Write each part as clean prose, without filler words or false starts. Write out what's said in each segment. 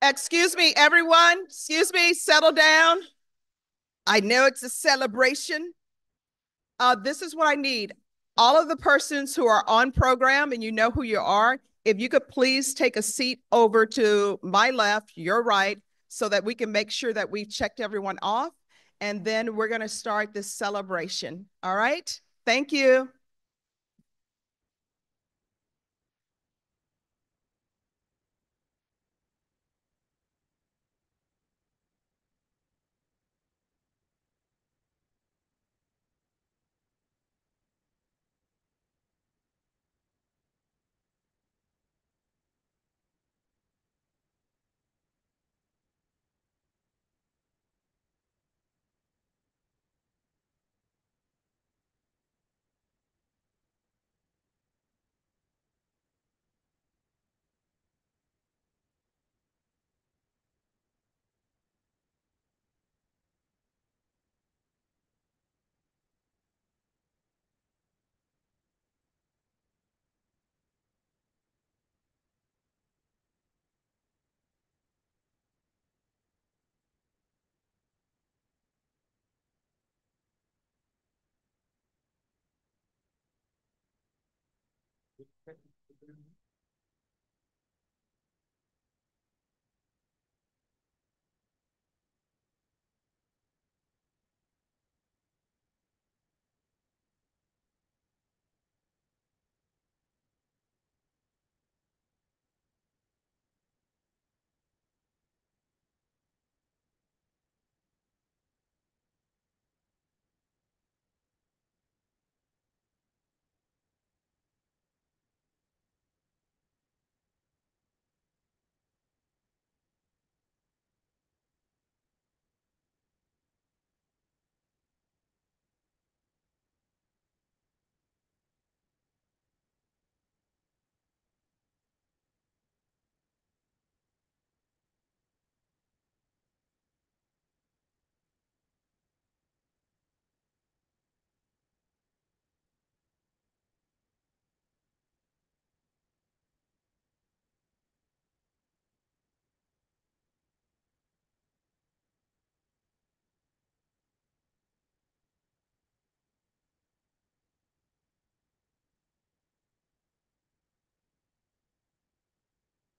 Excuse me, everyone. Excuse me, settle down. I know it's a celebration. This is what I need. All of the persons who are on program and you know who you are, if you could please take a seat over to my left, your right, so that we can make sure that we've checked everyone off. And then we're going to start this celebration. All right? Thank you.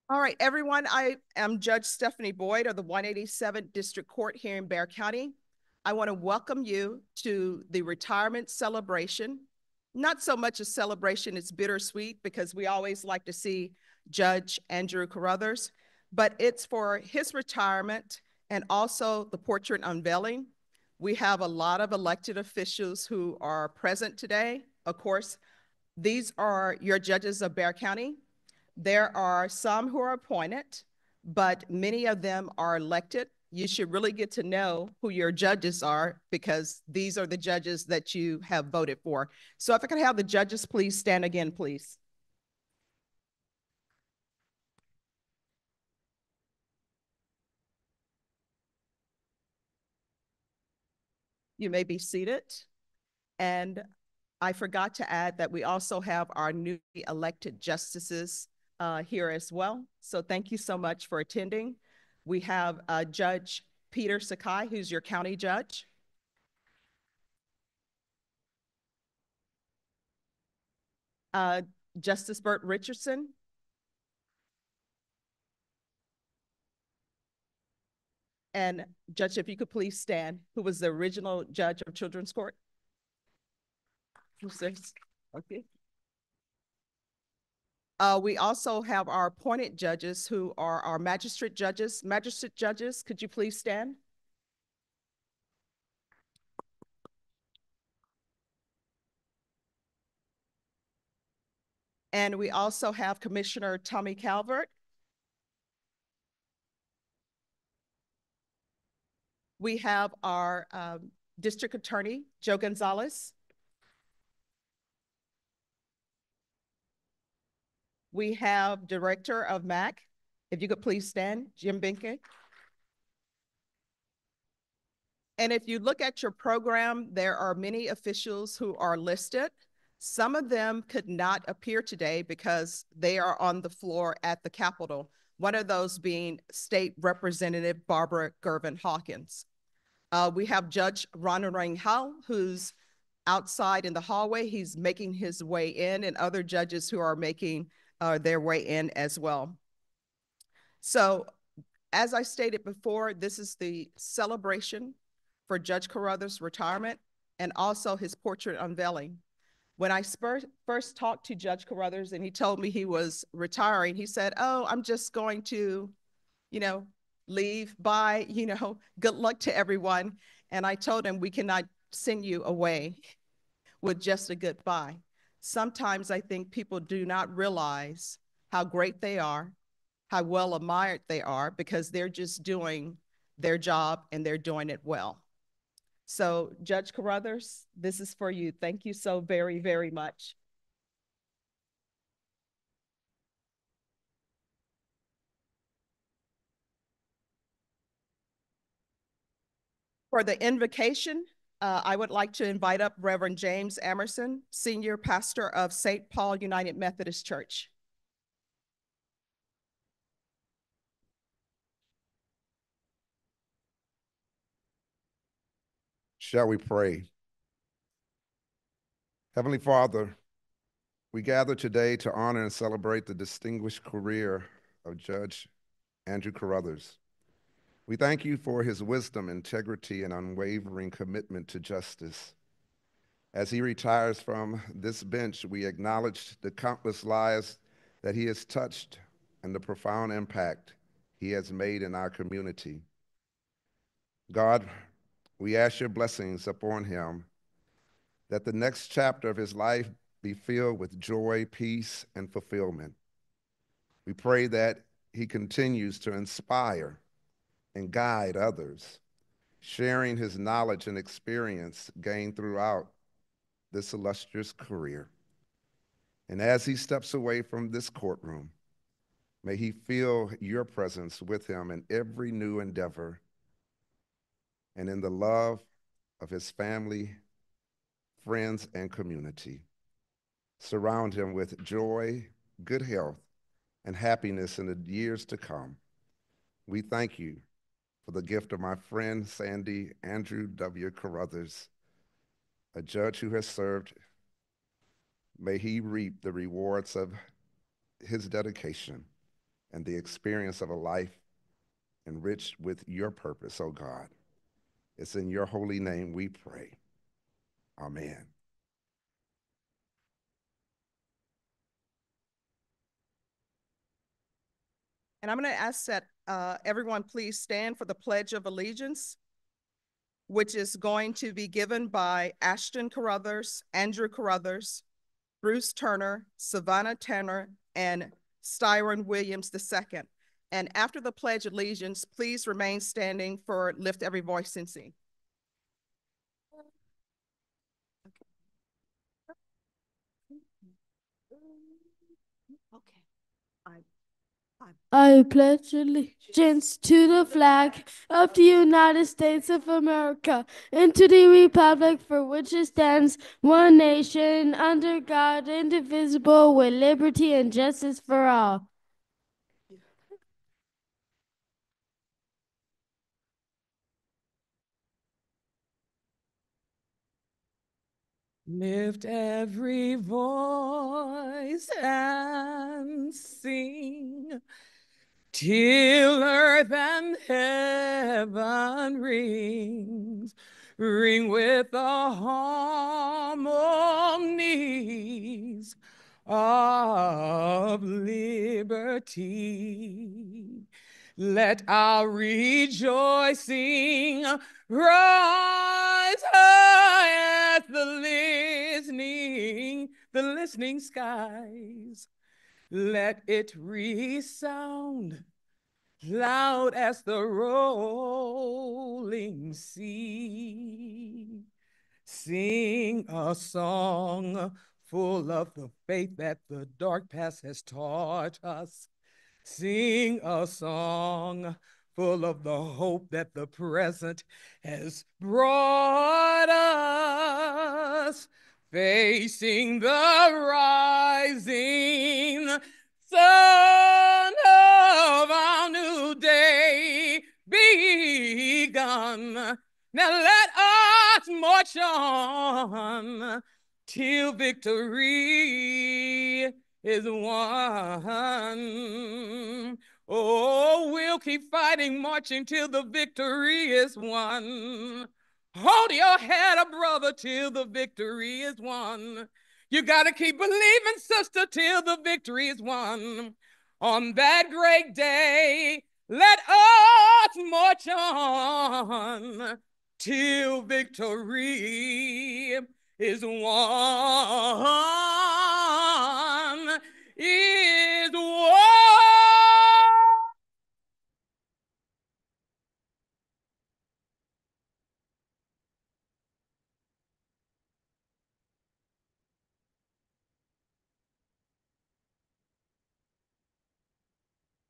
All right, everyone, I am Judge Stephanie Boyd of the 187th District Court here in Bexar County. I want to welcome you to the retirement celebration. Not so much a celebration, it's bittersweet because we always like to see Judge Andrew Carruthers, but it's for his retirement and also the portrait unveiling. We have a lot of elected officials who are present today. Of course, these are your judges of Bexar County. There are some who are appointed, but many of them are elected. You should really get to know who your judges are because these are the judges that you have voted for. So if I could have the judges please stand again, please. You may be seated. And I forgot to add that we also have our newly elected justices here as well. So thank you so much for attending. We have Judge Peter Sakai, who's your county judge. Uh, Justice Burt Richardson, and Judge, if you could please stand, who was the original judge of Children's Court. Okay. We also have our appointed judges who are our magistrate judges. Magistrate judges, could you please stand? And we also have Commissioner Tommy Calvert. We have our District Attorney, Joe Gonzalez. We have Director of MAC. If you could please stand, Jim Binke. And if you look at your program, there are many officials who are listed. Some of them could not appear today because they are on the floor at the Capitol. one of those being State Representative Barbara Gervin Hawkins. We have Judge Ronald Hull, who's outside in the hallway. He's making his way in, and other judges who are making their way in as well. So, as I stated before, this is the celebration for Judge Carruthers' retirement and also his portrait unveiling. When I first talked to Judge Carruthers and he told me he was retiring, he said, "Oh, I'm just going to, you know, leave. Bye, good luck to everyone." And I told him, we cannot send you away with just a goodbye. Sometimes I think people do not realize how great they are, how well admired they are, because they're just doing their job and they're doing it well. So Judge Carruthers, this is for you. Thank you so very, very much. For the invocation, I would like to invite up Reverend James Emerson, Senior Pastor of St. Paul United Methodist Church. Shall we pray? Heavenly Father, we gather today to honor and celebrate the distinguished career of Judge Andrew Carruthers. We thank you for his wisdom, integrity, and unwavering commitment to justice. As he retires from this bench, we acknowledge the countless lives that he has touched and the profound impact he has made in our community. God, we ask your blessings upon him, that the next chapter of his life be filled with joy, peace, and fulfillment. We pray that he continues to inspire and guide others, sharing his knowledge and experience gained throughout this illustrious career. And as he steps away from this courtroom, may he feel your presence with him in every new endeavor and in the love of his family, friends, and community. Surround him with joy, good health, and happiness in the years to come. We thank you for the gift of my friend, Sandy Andrew W. Carruthers, a judge who has served. May he reap the rewards of his dedication and the experience of a life enriched with your purpose, oh God. It's in your holy name we pray. Amen. And I'm going to ask that everyone please stand for the Pledge of Allegiance, which is going to be given by Ashton Carruthers, Andrew Carruthers, Bruce Turner, Savannah Tanner, and Styron Williams II. And after the Pledge of Allegiance, please remain standing for Lift Every Voice and Sing. Okay. I pledge allegiance to the flag of the United States of America and to the republic for which it stands, one nation, under God, indivisible, with liberty and justice for all. Lift every voice and sing till earth and heaven ring with the harmonies of liberty. Let our rejoicing rise high as the listening skies. Let it resound loud as the rolling sea. Sing a song full of the faith that the dark past has taught us. Sing a song full of the hope that the present has brought us. Facing the rising sun of lion. Now let us march on till victory is won. Oh, we'll keep fighting, marching till the victory is won. Hold your head up, brother, till the victory is won. You gotta keep believing, sister, till the victory is won. On that great day, let us march on till victory is won. Is won.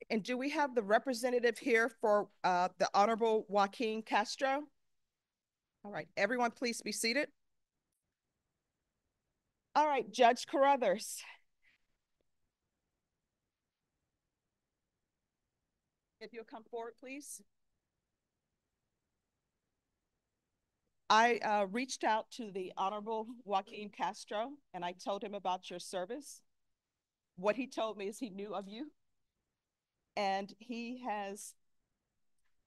And do we have the representative here for the Honorable Joaquin Castro? All right, everyone please be seated. All right, Judge Carruthers. If you'll come forward, please. I reached out to the Honorable Joaquin Castro and I told him about your service. What he told me is he knew of you and he has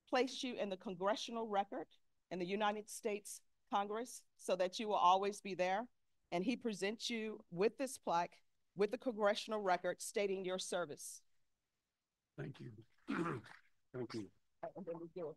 placed you in the congressional record in the United States Congress so that you will always be there. And he presents you with this plaque with the congressional record stating your service. Thank you. Thank you. And then we do it.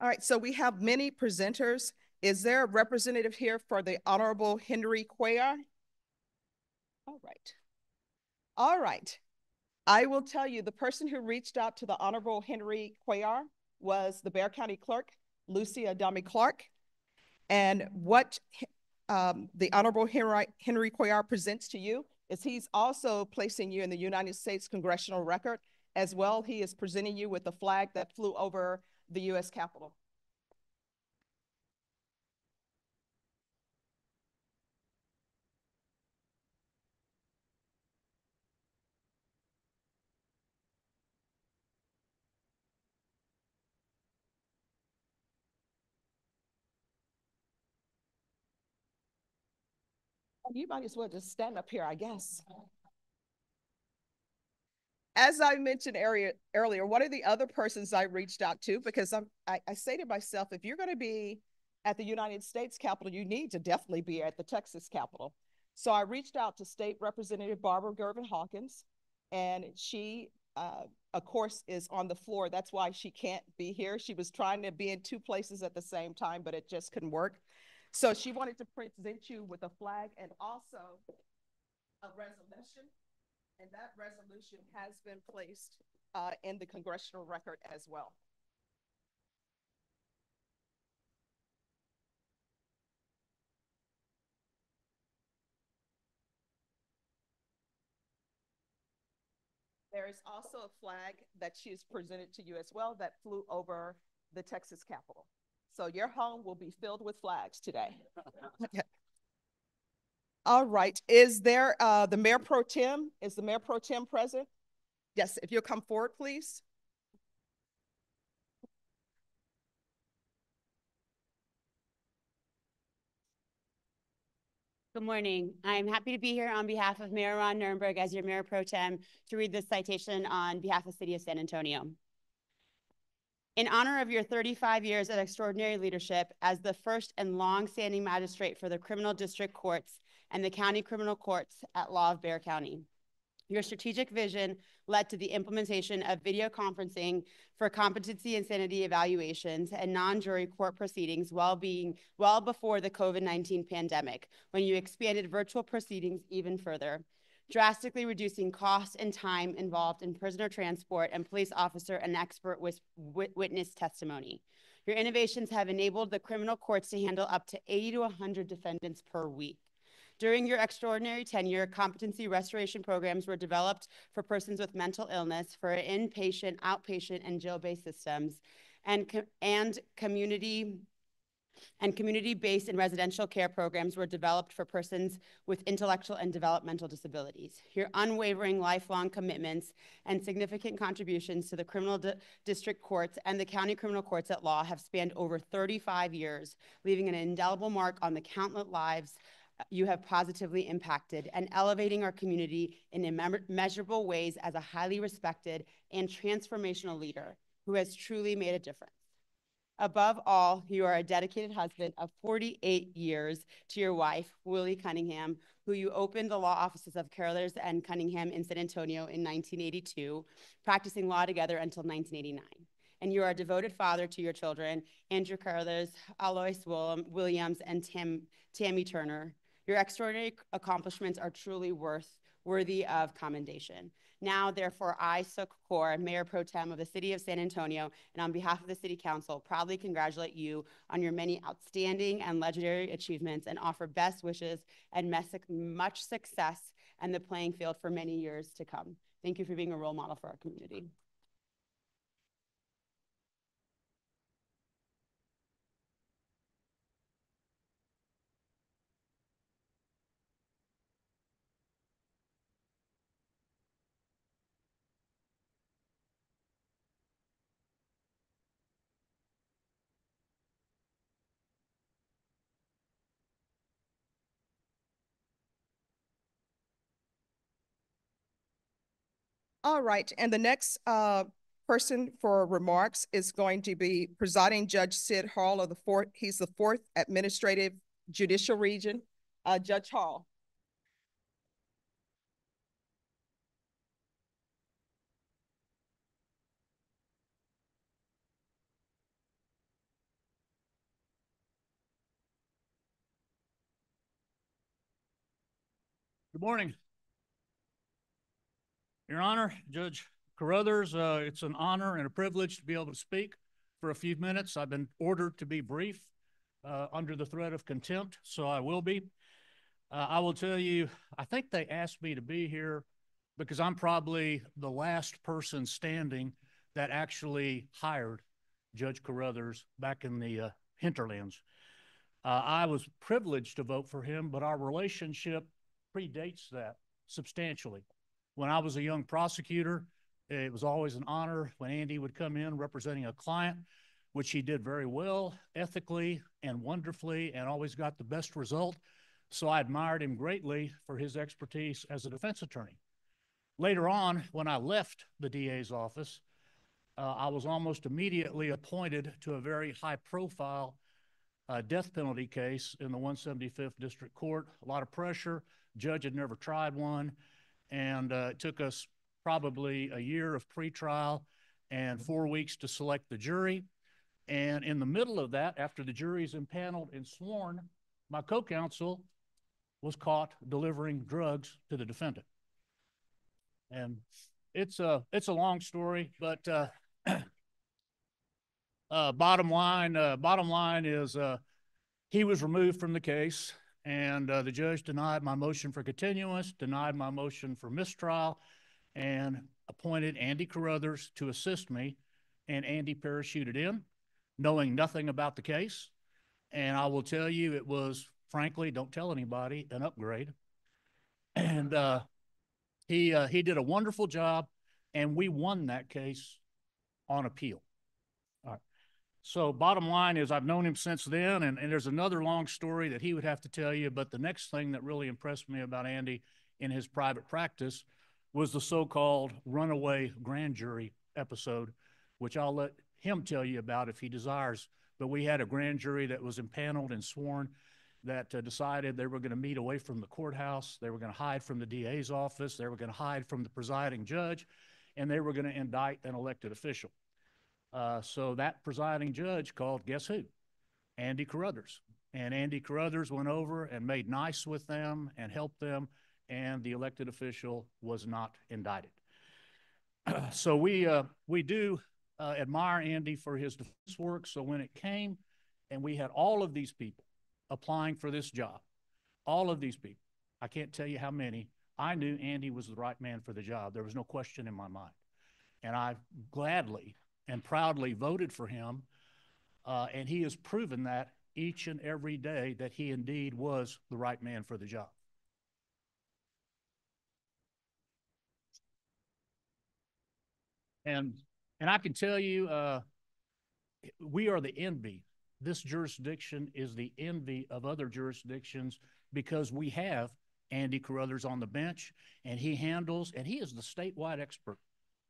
All right, so we have many presenters. Is there a representative here for the Honorable Henry Cuellar? All right. All right. I will tell you, the person who reached out to the Honorable Henry Cuellar was the Bexar County Clerk, Lucy Adami Clark. And what the Honorable Henry Cuellar presents to you is he's also placing you in the United States Congressional Record. As well, he is presenting you with the flag that flew over the U.S. Capitol. You might as well just stand up here, I guess. As I mentioned earlier, one of the other persons I reached out to, because I say to myself, if you're going to be at the United States Capitol, you need to definitely be at the Texas Capitol. So I reached out to State Representative Barbara Gervin Hawkins, and she, of course, is on the floor. That's why she can't be here. She was trying to be in two places at the same time, but it just couldn't work. So she wanted to present you with a flag and also a resolution. And that resolution has been placed in the congressional record as well. There is also a flag that she's presented to you as well that flew over the Texas Capitol. So your home will be filled with flags today. All right, is there the Mayor Pro Tem? Is the Mayor Pro Tem present? Yes, if you'll come forward, please. Good morning. I'm happy to be here on behalf of Mayor Ron Nirenberg as your Mayor Pro Tem to read this citation on behalf of the City of San Antonio. In honor of your 35 years of extraordinary leadership as the first and long-standing magistrate for the criminal district courts and the county criminal courts at law of Bexar County. Your strategic vision led to the implementation of video conferencing for competency and sanity evaluations and non-jury court proceedings well before the COVID-19 pandemic, when you expanded virtual proceedings even further, drastically reducing cost and time involved in prisoner transport and police officer and expert witness testimony. Your innovations have enabled the criminal courts to handle up to 80 to 100 defendants per week. During your extraordinary tenure, competency restoration programs were developed for persons with mental illness, for inpatient, outpatient, and jail-based systems, and community-based and residential care programs were developed for persons with intellectual and developmental disabilities. Your unwavering lifelong commitments and significant contributions to the criminal district courts and the county criminal courts at law have spanned over 35 years, leaving an indelible mark on the countless lives you have positively impacted and elevating our community in immeasurable ways as a highly respected and transformational leader who has truly made a difference. Above all, you are a dedicated husband of 48 years to your wife, Willie Cunningham, who you opened the law offices of Carruthers and Cunningham in San Antonio in 1982, practicing law together until 1989. And you are a devoted father to your children, Andrew Carruthers, Alois Williams, and Tammy Turner. Your extraordinary accomplishments are truly worthy of commendation. Now, therefore, I, Suk Kaur, Mayor Pro Tem of the City of San Antonio, and on behalf of the City Council, proudly congratulate you on your many outstanding and legendary achievements and offer best wishes and much success and the playing field for many years to come. Thank you for being a role model for our community. All right, and the next person for remarks is going to be Presiding Judge Sid Hall of the fourth. He's the 4th Administrative Judicial Region. Judge Hall. Good morning. Your Honor, Judge Carruthers, it's an honor and a privilege to be able to speak for a few minutes. I've been ordered to be brief under the threat of contempt, so I will be. I will tell you, I think they asked me to be here because I'm probably the last person standing that actually hired Judge Carruthers back in the hinterlands. I was privileged to vote for him, but our relationship predates that substantially. When I was a young prosecutor, it was always an honor when Andy would come in representing a client, which he did very well, ethically and wonderfully, and always got the best result. So I admired him greatly for his expertise as a defense attorney. Later on, when I left the DA's office, I was almost immediately appointed to a very high-profile death penalty case in the 175th District Court. A lot of pressure. Judge had never tried one. And it took us probably a year of pretrial and 4 weeks to select the jury. And in the middle of that, after the jury's impaneled and sworn, my co-counsel was caught delivering drugs to the defendant. And it's a long story, but bottom line is he was removed from the case. And the judge denied my motion for continuance, denied my motion for mistrial, and appointed Andy Carruthers to assist me. And Andy parachuted in, knowing nothing about the case. And I will tell you, it was, frankly, don't tell anybody, an upgrade. And he did a wonderful job, and we won that case on appeal. All right. So bottom line is I've known him since then, and there's another long story that he would have to tell you, but the next thing that really impressed me about Andy in his private practice was the so-called runaway grand jury episode, which I'll let him tell you about if he desires. But we had a grand jury that was impaneled and sworn that decided they were going to meet away from the courthouse, they were going to hide from the DA's office, they were going to hide from the presiding judge, and they were going to indict an elected official. So that presiding judge called, guess who? Andy Carruthers. And Andy Carruthers went over and made nice with them and helped them, and the elected official was not indicted. So we do admire Andy for his defense work. So when it came and we had all of these people applying for this job, all of these people, I can't tell you how many, I knew Andy was the right man for the job. There was no question in my mind. And I gladly and proudly voted for him. And he has proven that each and every day that he indeed was the right man for the job. And I can tell you, we are the envy. This jurisdiction is the envy of other jurisdictions because we have Andy Carruthers on the bench, and he is the statewide expert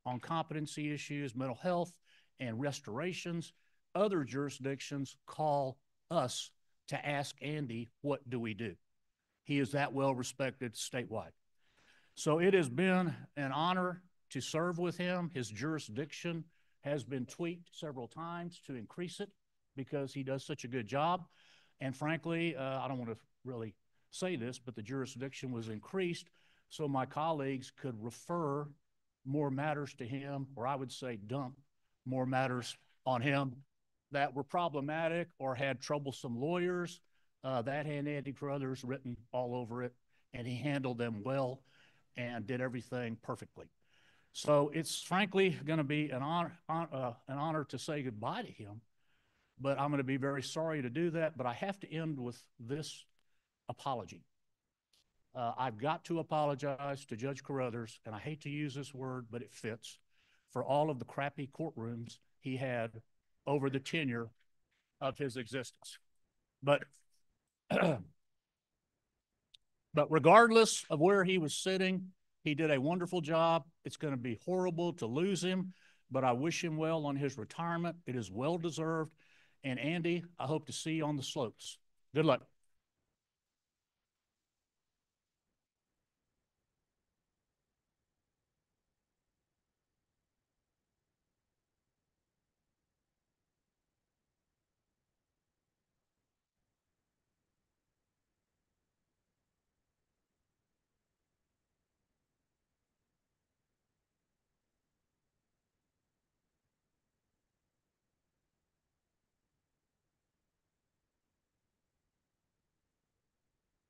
on competency issues, mental health, and restorations. Other jurisdictions call us to ask Andy, what do we do? He is that well respected statewide. So it has been an honor to serve with him. His jurisdiction has been tweaked several times to increase it because he does such a good job. And frankly, I don't want to really say this, but the jurisdiction was increased so my colleagues could refer more matters to him, or I would say dump more matters on him that were problematic or had troublesome lawyers. That had Andy Carruthers written all over it, and he handled them well and did everything perfectly. So it's frankly going to be an honor to say goodbye to him, but I'm going to be very sorry to do that. But I have to end with this apology. I've got to apologize to Judge Carruthers, and I hate to use this word, but it fits, for all of the crappy courtrooms he had over the tenure of his existence. But regardless of where he was sitting, he did a wonderful job. It's going to be horrible to lose him, but I wish him well on his retirement. It is well-deserved. And Andy, I hope to see you on the slopes. Good luck.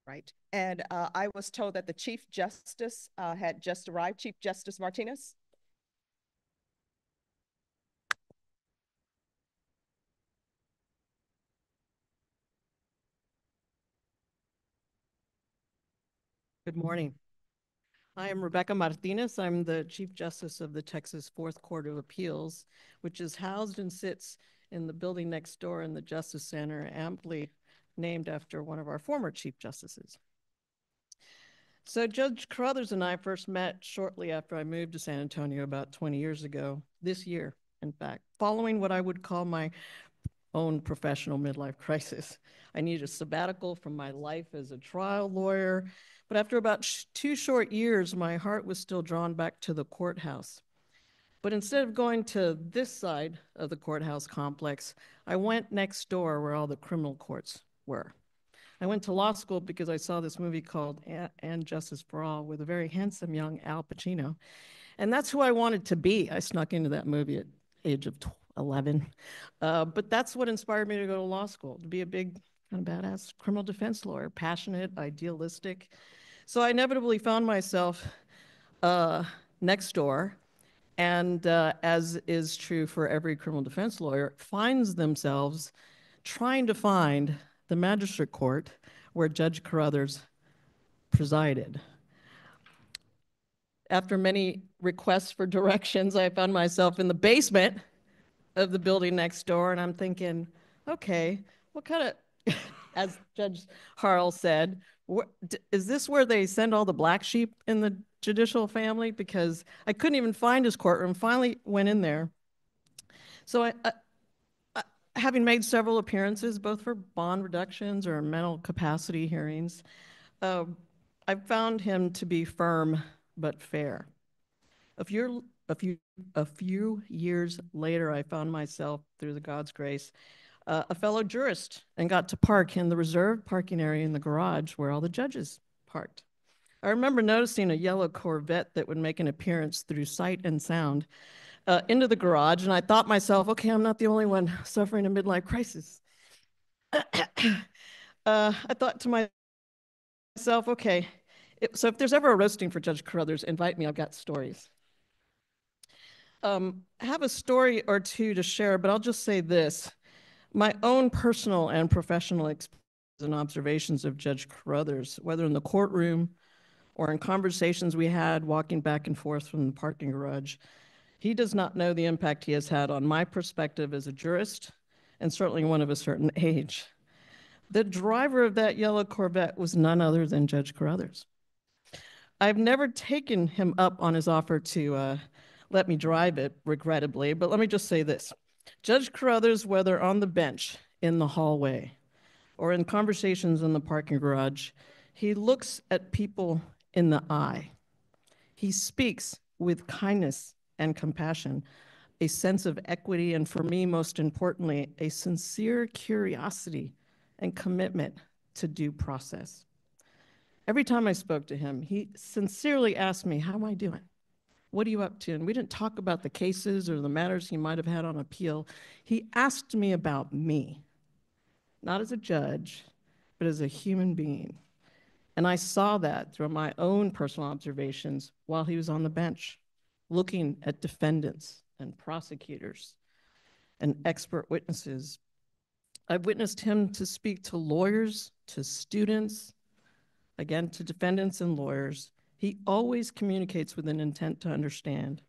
Right. And I was told that the Chief Justice had just arrived. Chief Justice Martinez. Good morning. I am Rebecca Martinez. I'm the Chief Justice of the Texas Fourth Court of Appeals, which is housed and sits in the building next door in the Justice Center, amply named after one of our former Chief Justices. So Judge Carruthers and I first met shortly after I moved to San Antonio about 20 years ago, this year, in fact, following what I would call my own professional midlife crisis. I needed a sabbatical from my life as a trial lawyer, but after about 2 short years, my heart was still drawn back to the courthouse. But instead of going to this side of the courthouse complex, I went next door where all the criminal courts were. I went to law school because I saw this movie called And Justice for All with a very handsome young Al Pacino. And that's who I wanted to be. I snuck into that movie at the age of 11. But that's what inspired me to go to law school, to be a big, kind of badass criminal defense lawyer, passionate, idealistic. So I inevitably found myself next door, and as is true for every criminal defense lawyer, finds themselves trying to find the magistrate court where Judge Carruthers presided. After many requests for directions, I found myself in the basement of the building next door, and I'm thinking, okay, what kind of, as Judge Harrell said, is this where they send all the black sheep in the judicial family? Because I couldn't even find his courtroom. Finally went in there. So I having made several appearances, both for bond reductions or mental capacity hearings, I found him to be firm but fair. A few years later, I found myself, through the God's grace, a fellow jurist, and got to park in the reserved parking area in the garage where all the judges parked. I remember noticing a yellow Corvette that would make an appearance through sight and sound into the garage, and I thought myself, okay, I'm not the only one suffering a midlife crisis. I thought to myself, okay, So if there's ever a roasting for Judge Carruthers, invite me, I've got stories. I have a story or two to share, but I'll just say this. My own personal and professional experience and observations of Judge Carruthers, whether in the courtroom or in conversations we had walking back and forth from the parking garage, he does not know the impact he has had on my perspective as a jurist, and certainly one of a certain age. The driver of that yellow Corvette was none other than Judge Carruthers. I've never taken him up on his offer to let me drive it, regrettably, but let me just say this. Judge Carruthers, whether on the bench, in the hallway, or in conversations in the parking garage, he looks at people in the eye. He speaks with kindness and compassion, a sense of equity, and for me, most importantly, a sincere curiosity and commitment to due process. Every time I spoke to him, he sincerely asked me, how am I doing? What are you up to? And we didn't talk about the cases or the matters he might have had on appeal. He asked me about me, not as a judge, but as a human being. And I saw that through my own personal observations while he was on the bench, looking at defendants and prosecutors and expert witnesses. I've witnessed him to speak to lawyers, to students, again, to defendants and lawyers. He always communicates with an intent to understand.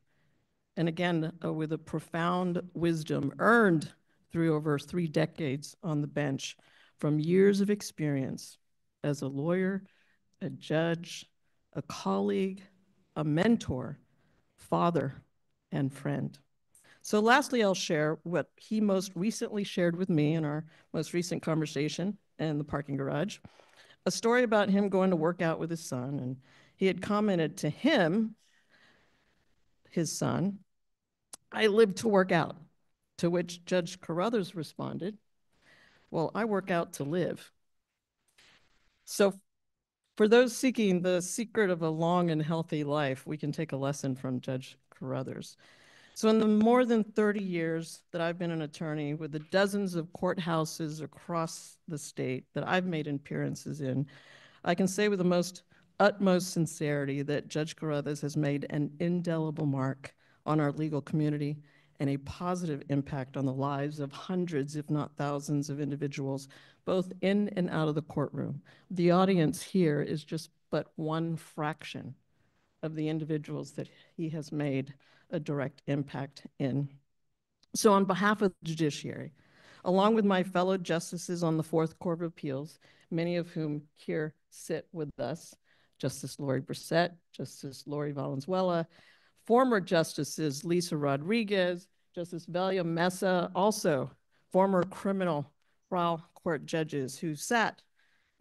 And again, with a profound wisdom earned through over 3 decades on the bench from years of experience as a lawyer, a judge, a colleague, a mentor, father, and friend. So lastly, I'll share what he most recently shared with me in our most recent conversation in the parking garage, a story about him going to work out with his son. And he had commented to him, his son, I live to work out, to which Judge Carruthers responded, well, I work out to live. So for those seeking the secret of a long and healthy life, we can take a lesson from Judge Carruthers. So in the more than 30 years that I've been an attorney with the dozens of courthouses across the state that I've made appearances in, I can say with the utmost sincerity that Judge Carruthers has made an indelible mark on our legal community and a positive impact on the lives of hundreds, if not thousands, of individuals, both in and out of the courtroom. The audience here is just but one fraction of the individuals that he has made a direct impact in. So on behalf of the judiciary, along with my fellow justices on the Fourth Court of Appeals, many of whom here sit with us, Justice Lori Brissett, Justice Lori Valenzuela, former Justices Lisa Rodriguez, Justice Velia Mesa, also former criminal trial court judges who sat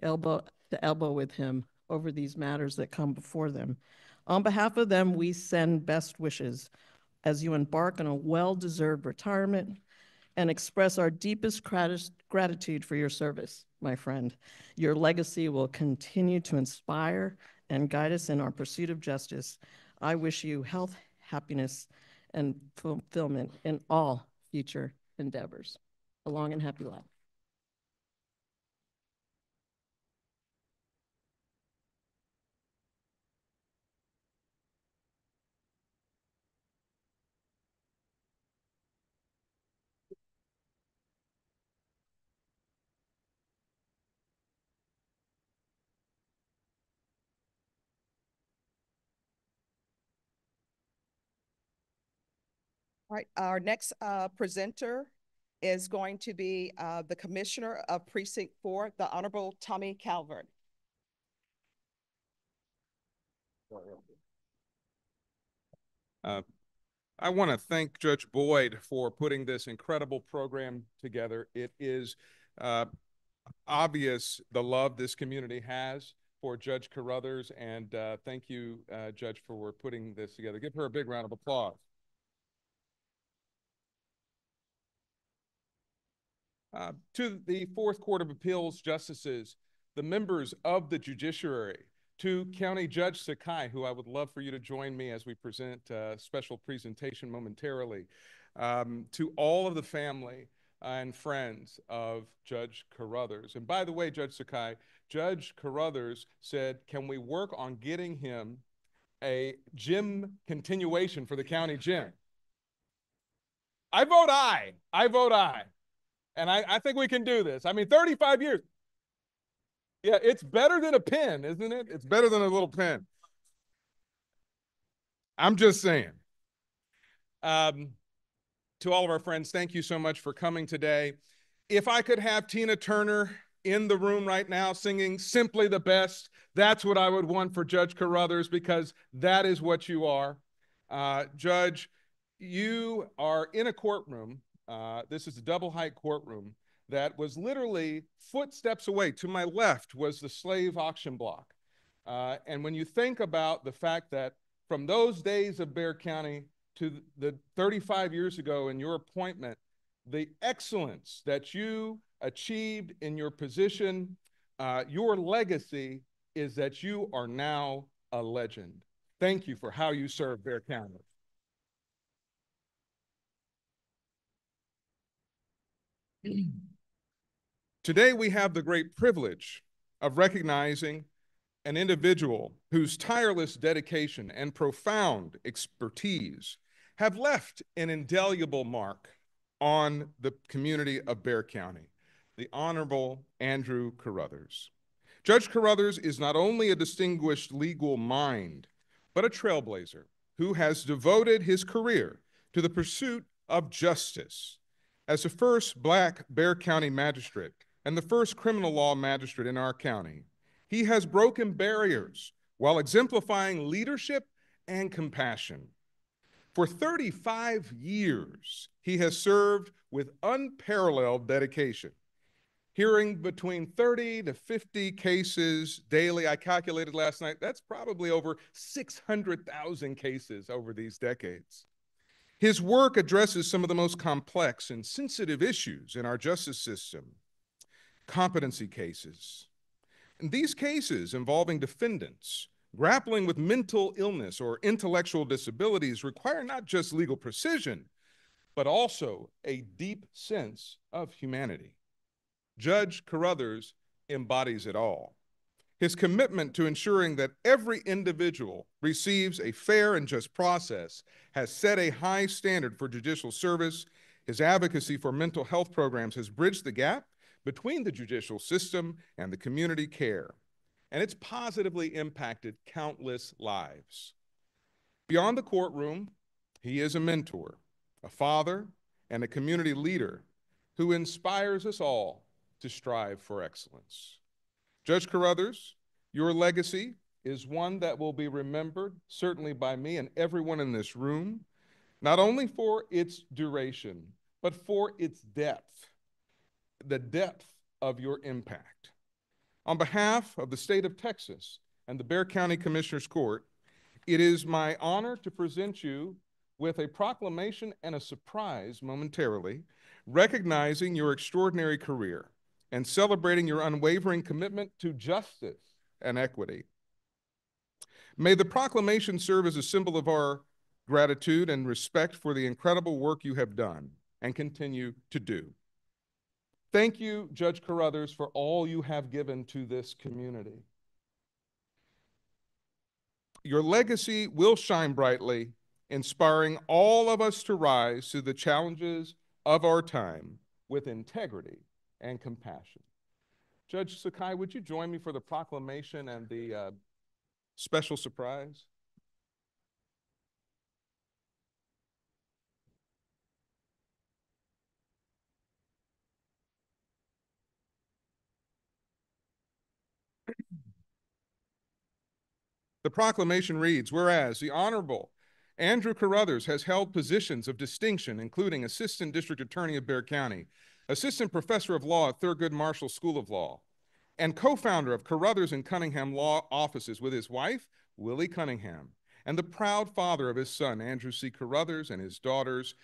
elbow to elbow with him over these matters that come before them. On behalf of them, we send best wishes as you embark on a well-deserved retirement and express our deepest gratitude for your service, my friend. Your legacy will continue to inspire and guide us in our pursuit of justice. I wish you health, happiness, and fulfillment in all future endeavors. A long and happy life. All right, our next presenter is going to be the Commissioner of Precinct 4, the Honorable Tommy Calvert. I want to thank Judge Boyd for putting this incredible program together. It is obvious the love this community has for Judge Carruthers, and thank you, Judge, for putting this together. Give her a big round of applause. To the Fourth Court of Appeals justices, the members of the judiciary, to County Judge Sakai, who I would love for you to join me as we present a special presentation momentarily, to all of the family and friends of Judge Carruthers. And by the way, Judge Sakai, Judge Carruthers said, can we work on getting him a gym continuation for the county gym? I vote aye. I vote aye. And I think we can do this. I mean, 35 years. Yeah, it's better than a pen, isn't it? It's better than a little pen. I'm just saying. To all of our friends, thank you so much for coming today. If I could have Tina Turner in the room right now singing Simply the Best, that's what I would want for Judge Carruthers, because that is what you are. Judge, you are in a courtroom. This is a double height courtroom that was literally footsteps away. To my left was the slave auction block. And when you think about the fact that from those days of Bexar County to the 35 years ago in your appointment, the excellence that you achieved in your position, your legacy is that you are now a legend. Thank you for how you serve Bexar County. Today, we have the great privilege of recognizing an individual whose tireless dedication and profound expertise have left an indelible mark on the community of Bexar County, the Honorable Andrew Carruthers. Judge Carruthers is not only a distinguished legal mind, but a trailblazer who has devoted his career to the pursuit of justice. As the first Black Bexar County magistrate and the first criminal law magistrate in our county, he has broken barriers while exemplifying leadership and compassion. For 35 years, he has served with unparalleled dedication, hearing between 30 to 50 cases daily. I calculated last night, that's probably over 600,000 cases over these decades. His work addresses some of the most complex and sensitive issues in our justice system, competency cases. And these cases involving defendants grappling with mental illness or intellectual disabilities require not just legal precision, but also a deep sense of humanity. Judge Carruthers embodies it all. His commitment to ensuring that every individual receives a fair and just process has set a high standard for judicial service. His advocacy for mental health programs has bridged the gap between the judicial system and the community care, and it's positively impacted countless lives. Beyond the courtroom, he is a mentor, a father, and a community leader who inspires us all to strive for excellence. Judge Carruthers, your legacy is one that will be remembered, certainly by me and everyone in this room, not only for its duration, but for its depth, the depth of your impact. On behalf of the state of Texas and the Bexar County Commissioner's Court, it is my honor to present you with a proclamation and a surprise momentarily, recognizing your extraordinary career and celebrating your unwavering commitment to justice and equity. May the proclamation serve as a symbol of our gratitude and respect for the incredible work you have done and continue to do. Thank you, Judge Carruthers, for all you have given to this community. Your legacy will shine brightly, inspiring all of us to rise to the challenges of our time with integrity and compassion. Judge Sakai, would you join me for the proclamation and the special surprise? The proclamation reads, whereas the Honorable Andrew Carruthers has held positions of distinction, including Assistant District Attorney of Bexar County, Assistant Professor of Law at Thurgood Marshall School of Law, and co-founder of Carruthers and Cunningham Law Offices with his wife, Willie Cunningham, and the proud father of his son, Andrew C. Carruthers, and his daughters,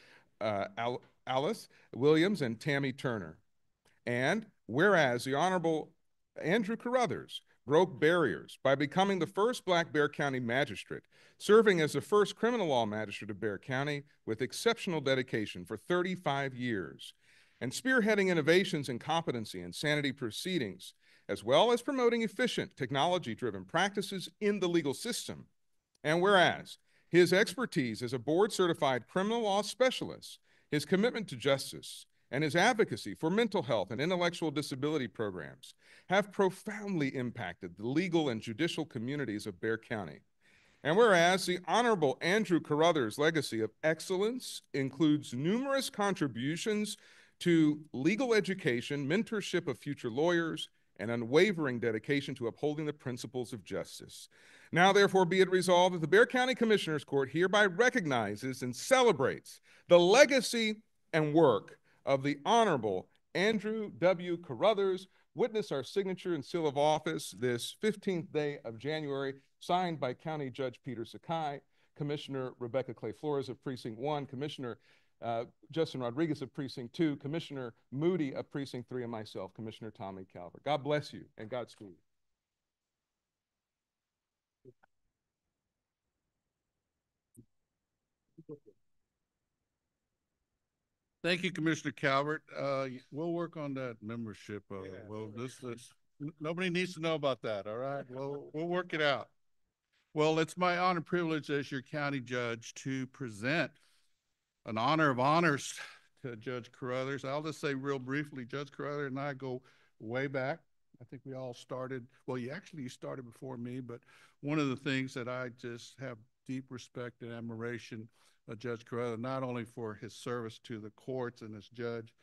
Alice Williams and Tammy Turner. And whereas the Honorable Andrew Carruthers broke barriers by becoming the first Black Bexar County magistrate, serving as the first criminal law magistrate of Bexar County with exceptional dedication for 35 years. and spearheading innovations in competency and sanity proceedings, as well as promoting efficient, technology-driven practices in the legal system. And whereas his expertise as a board-certified criminal law specialist, his commitment to justice, and his advocacy for mental health and intellectual disability programs have profoundly impacted the legal and judicial communities of Bexar County. And whereas the Honorable Andrew Carruthers' legacy of excellence includes numerous contributions to legal education, mentorship of future lawyers, and unwavering dedication to upholding the principles of justice. Now, therefore, be it resolved that the Bexar County Commissioners Court hereby recognizes and celebrates the legacy and work of the Honorable Andrew W. Carruthers. Witness our signature and seal of office this 15th day of January, signed by County Judge Peter Sakai, Commissioner Rebecca Clay Flores of Precinct 1, Commissioner Justin Rodriguez of Precinct 2, Commissioner Moody of Precinct 3, and myself, Commissioner Tommy Calvert. God bless you and Godspeed. Thank you, Commissioner Calvert. We'll work on that membership. Well, nobody needs to know about that. All right, we'll work it out. Well, it's my honor and privilege as your county judge to present an honor of honors to Judge Carruthers. I'll just say real briefly, Judge Carruthers and I go way back. I think we all started, well, you started before me, but one of the things that I just have deep respect and admiration of Judge Carruthers, not only for his service to the courts and as judge,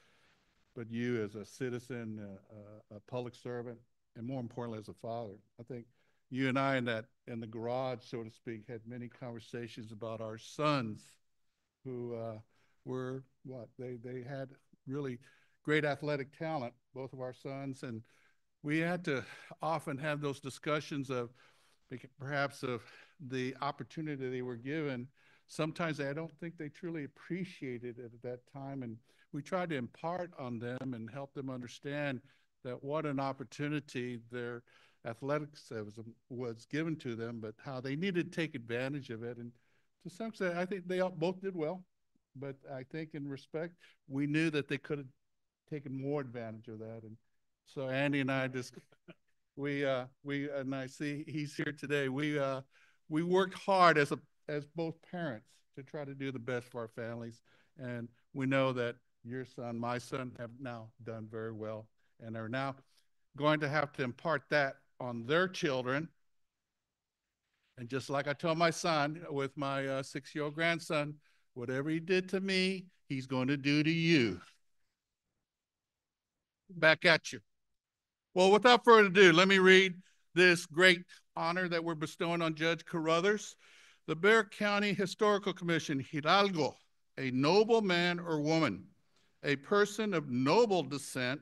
but you as a citizen, a public servant, and more importantly, as a father. I think you and I in the garage, so to speak, had many conversations about our sons who were they had really great athletic talent, both of our sons, and we had to often have those discussions of perhaps of the opportunity they were given. Sometimes I don't think they truly appreciated it at that time, and we tried to impart on them and help them understand that what an opportunity their athletics was given to them, but how they needed to take advantage of it. And to some extent, I think they both did well, but I think in respect, we knew that they could have taken more advantage of that. And so Andy and I just, and I see he's here today. We worked hard as both parents to try to do the best for our families. And we know that your son, my son, have now done very well and are now going to have to impart that on their children. And just like I told my son with my 6-year-old grandson, whatever he did to me, he's going to do to you. Back at you. Well, without further ado, let me read this great honor that we're bestowing on Judge Carruthers. The Bexar County Historical Commission, Hidalgo, a noble man or woman, a person of noble descent,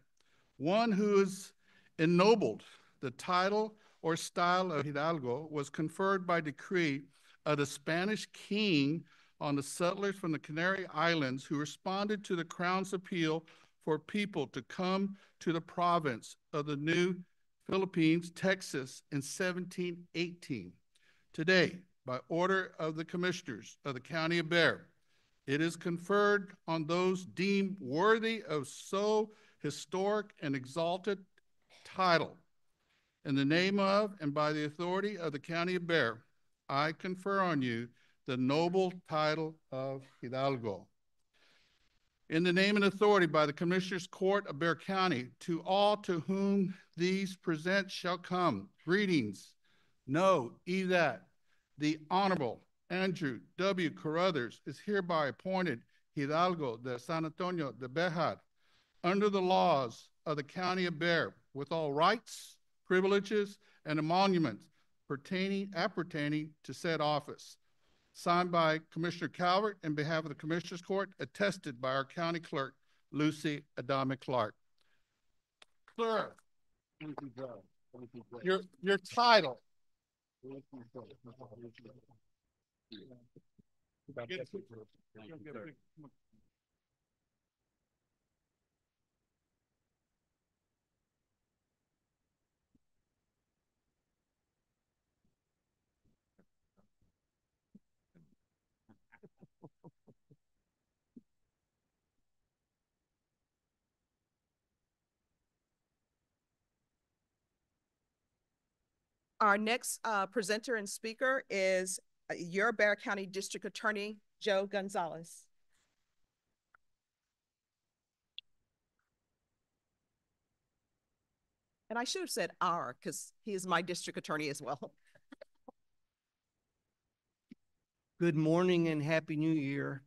one who is ennobled. The title or style of Hidalgo was conferred by decree of the Spanish king on the settlers from the Canary Islands who responded to the Crown's appeal for people to come to the province of the New Philippines, Texas, in 1718. Today, by order of the commissioners of the County of Bexar, it is conferred on those deemed worthy of so historic and exalted title. In the name of and by the authority of the County of Bexar, I confer on you the noble title of Hidalgo. In the name and authority by the Commissioners Court of Bexar County, to all to whom these present shall come, greetings. Know ye that the Honorable Andrew W. Carruthers is hereby appointed Hidalgo de San Antonio de Bexar under the laws of the County of Bexar with all rights, privileges, and emoluments appertaining to said office. Signed by Commissioner Calvert in behalf of the Commissioners Court, attested by our County Clerk, Lucy Adame Clark. Sir, your title. Our next presenter and speaker is your Bexar County District Attorney, Joe Gonzalez. And I should have said our, because he is my district attorney as well. Good morning and Happy New Year.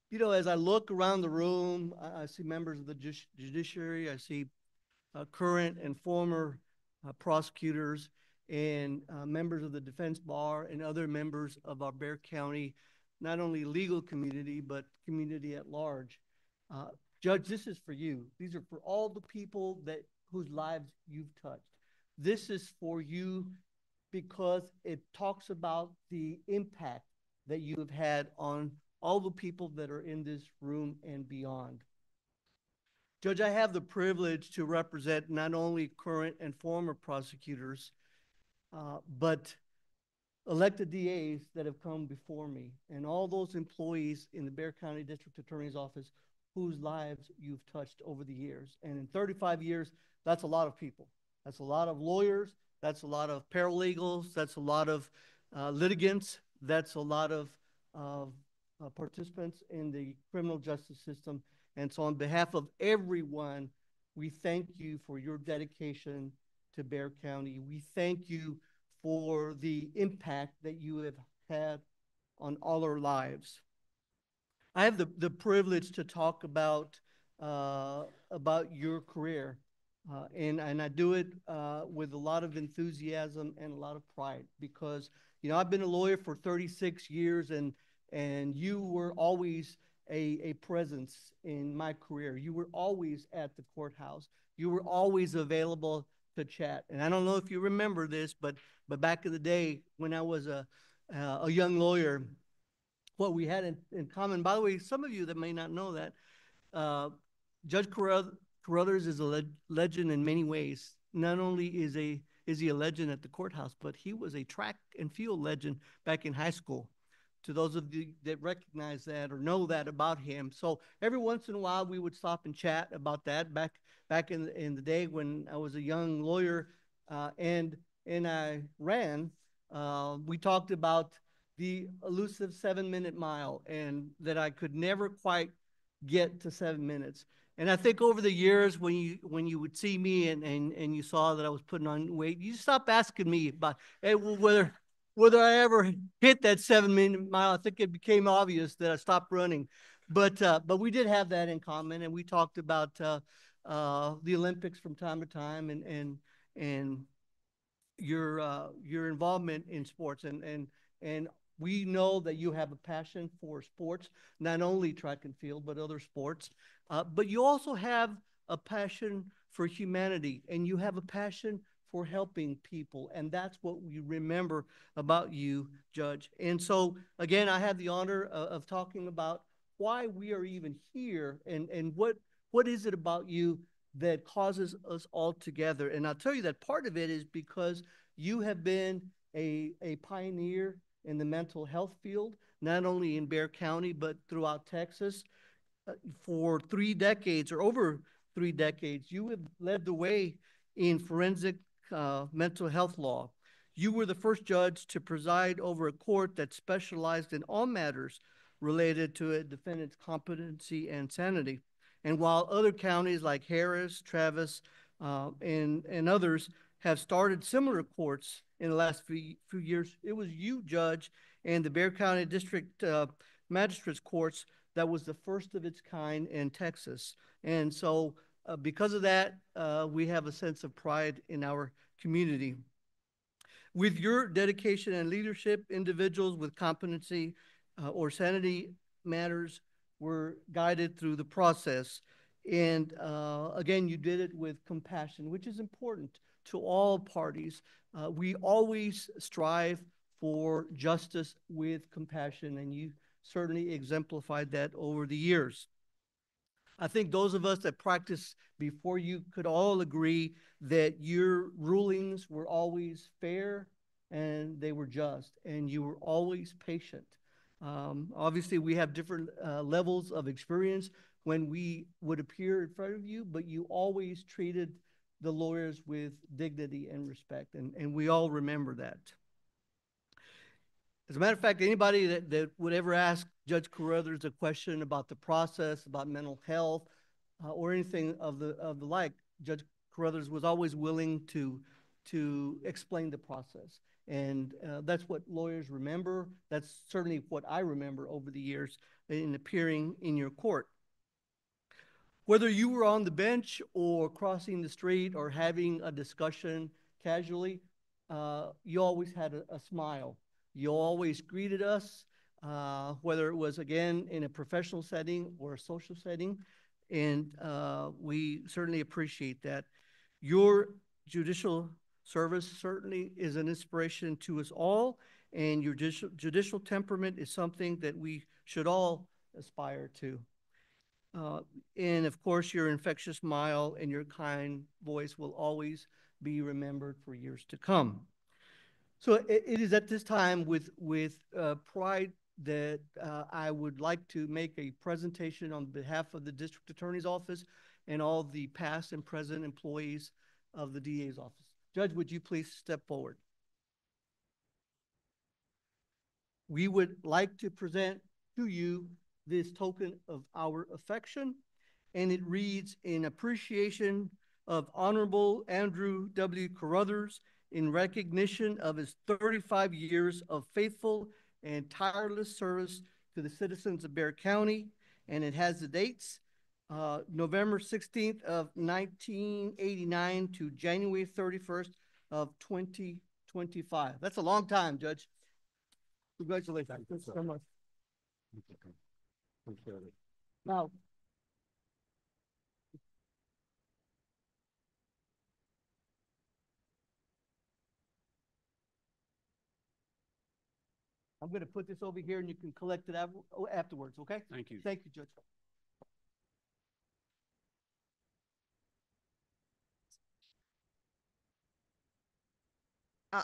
You know, as I look around the room, I see members of the judiciary, I see current and former prosecutors and members of the defense bar and other members of our Bexar County, not only legal community, but community at large. Judge, this is for you. These are for all the people whose lives you've touched. This is for you because it talks about the impact that you have had on all the people that are in this room and beyond. Judge, I have the privilege to represent not only current and former prosecutors, but elected DAs that have come before me and all those employees in the Bexar County District Attorney's Office whose lives you've touched over the years. And in 35 years, that's a lot of people. That's a lot of lawyers. That's a lot of paralegals. That's a lot of litigants. That's a lot of participants in the criminal justice system. And so on behalf of everyone, we thank you for your dedication to Bexar County. We thank you for the impact that you have had on all our lives. I have the privilege to talk about your career. And I do it with a lot of enthusiasm and a lot of pride because, you know, I've been a lawyer for 36 years and you were always a presence in my career. You were always at the courthouse. You were always available to chat. And I don't know if you remember this, but back in the day when I was a young lawyer, what we had in common, by the way, some of you that may not know that, Judge Carruthers is a legend in many ways. Not only is he a legend at the courthouse, but he was a track and field legend back in high school. To those of you that recognize that or know that about him. So every once in a while we would stop and chat about that back in the day when I was a young lawyer and I ran. We talked about the elusive 7-minute mile and that I could never quite get to 7 minutes. And I think over the years when you would see me and you saw that I was putting on weight, you stopped asking me about whether I ever hit that 7-minute mile. I think it became obvious that I stopped running. But we did have that in common, and we talked about the Olympics from time to time and your involvement in sports and we know that you have a passion for sports, not only track and field, but other sports. But you also have a passion for humanity, and you have a passion for helping people. And that's what we remember about you, Judge. And so, again, I have the honor of talking about why we are even here and what is it about you that causes us all together. And I'll tell you that part of it is because you have been a pioneer in the mental health field, not only in Bexar County, but throughout Texas. For 3 decades or over 3 decades, you have led the way in forensic mental health law. You were the first judge to preside over a court that specialized in all matters related to a defendant's competency and sanity. And while other counties like Harris, Travis, and others have started similar courts in the last few years, it was you, Judge, and the Bexar County District Magistrates Courts that was the first of its kind in Texas. And so because of that, we have a sense of pride in our community. With your dedication and leadership, individuals with competency or sanity matters were guided through the process. And again, you did it with compassion, which is important to all parties. We always strive for justice with compassion, and you certainly exemplified that over the years. I think those of us that practiced before you could all agree that your rulings were always fair and they were just, and you were always patient. Obviously, we have different levels of experience when we would appear in front of you, but you always treated the lawyers with dignity and respect, and we all remember that. As a matter of fact, anybody that would ever ask Judge Carruthers a question about the process, about mental health, or anything of the like, Judge Carruthers was always willing to explain the process. And that's what lawyers remember. That's certainly what I remember over the years in appearing in your court. Whether you were on the bench or crossing the street or having a discussion casually, you always had a smile. You always greeted us, whether it was, again, in a professional setting or a social setting, and we certainly appreciate that. Your judicial service certainly is an inspiration to us all, and your judicial temperament is something that we should all aspire to. And of course, your infectious smile and your kind voice will always be remembered for years to come. So it is at this time with pride that I would like to make a presentation on behalf of the District Attorney's Office and all the past and present employees of the DA's office. Judge, would you please step forward? We would like to present to you this token of our affection, and it reads, in appreciation of Honorable Andrew W. Carruthers, in recognition of his 35 years of faithful and tireless service to the citizens of Bexar County. And it has the dates, November 16th of 1989 to January 31st of 2025. That's a long time, Judge. Congratulations. Thank you so much. Now, I'm going to put this over here and you can collect it afterwards, okay? Thank you. Thank you, Judge.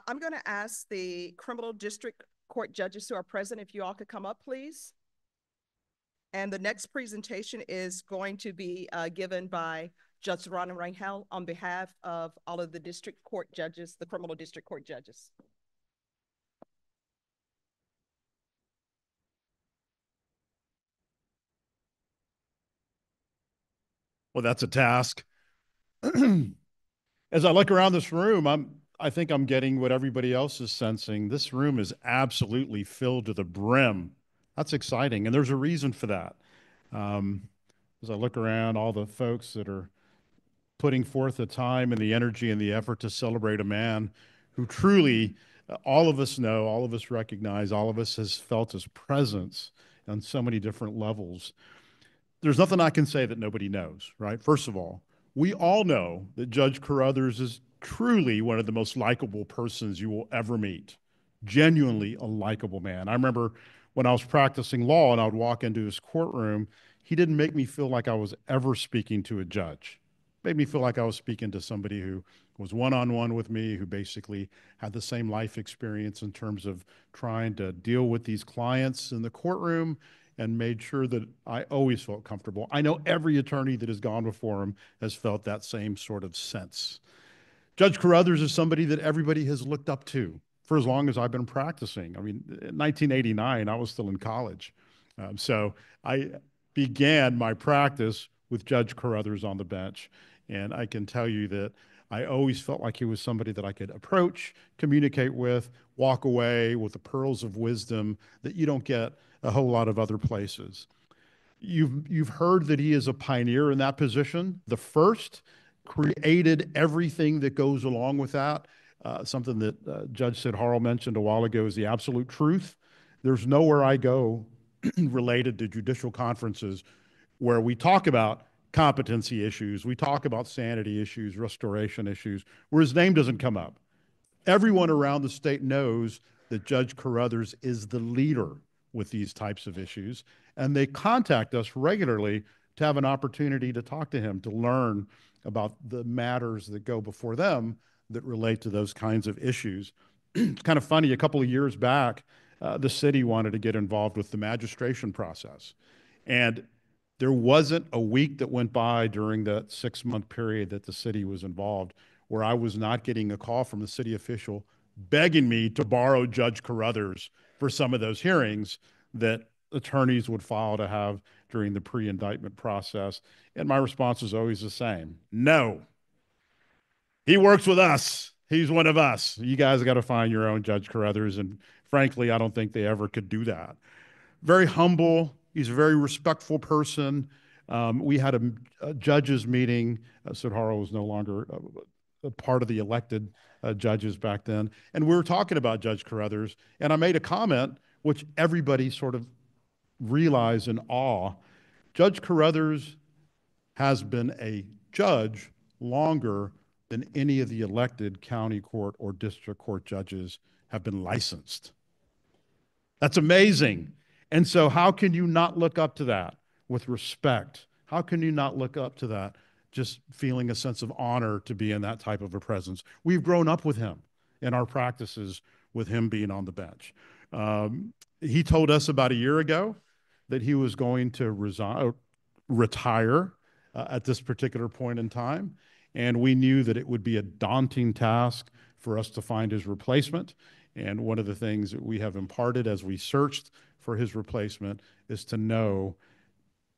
I'm going to ask the criminal district court judges who are present if you all could come up, please. And the next presentation is going to be given by Judge Ron Rangel on behalf of all of the district court judges, the criminal district court judges. Well, that's a task. As I look around this room, I think I'm getting what everybody else is sensing. This room is absolutely filled to the brim. That's exciting, and there's a reason for that. As I look around, all the folks that are putting forth the time and the energy and the effort to celebrate a man who truly, all of us know, all of us recognize, all of us has felt his presence on so many different levels. There's nothing I can say that nobody knows, right? First of all, we all know that Judge Carruthers is truly one of the most likable persons you will ever meet. Genuinely a likable man. I remember when I was practicing law and I would walk into his courtroom, he didn't make me feel like I was ever speaking to a judge. Made me feel like I was speaking to somebody who was one-on-one with me, who basically had the same life experience in terms of trying to deal with these clients in the courtroom, and made sure that I always felt comfortable. I know every attorney that has gone before him has felt that same sort of sense. Judge Carruthers is somebody that everybody has looked up to for as long as I've been practicing. I mean, in 1989, I was still in college. So I began my practice with Judge Carruthers on the bench. And I can tell you that I always felt like he was somebody that I could approach, communicate with, walk away with the pearls of wisdom that you don't get a whole lot of other places. You've heard that he is a pioneer in that position. The first created everything that goes along with that. Something that Judge Sid Harrell mentioned a while ago is the absolute truth. There's nowhere I go related to judicial conferences where we talk about competency issues, we talk about sanity issues, restoration issues, where his name doesn't come up. Everyone around the state knows that Judge Carruthers is the leader with these types of issues, and they contact us regularly to have an opportunity to talk to him, to learn about the matters that go before them that relate to those kinds of issues. It's kind of funny, a couple of years back, the city wanted to get involved with the magistration process. And There wasn't a week that went by during that 6-month period that the city was involved where I was not getting a call from the city official begging me to borrow Judge Carruthers for some of those hearings that attorneys would file to have during the pre-indictment process. And my response is always the same: no. He works with us. He's one of us. You guys got to find your own Judge Carruthers. And frankly, I don't think they ever could do that. Very humble. He's a very respectful person. We had a judges meeting. Sid Harrell was no longer a part of the elected judges back then. And we were talking about Judge Carruthers. And I made a comment, which everybody sort of realized in awe. Judge Carruthers has been a judge longer than any of the elected county court or district court judges have been licensed. That's amazing. And so how can you not look up to that with respect? How can you not look up to that just feeling a sense of honor to be in that type of a presence? We've grown up with him in our practices with him being on the bench. He told us about a year ago that he was going to retire at this particular point in time. And we knew that it would be a daunting task for us to find his replacement. And one of the things that we have imparted as we searched for his replacement is to know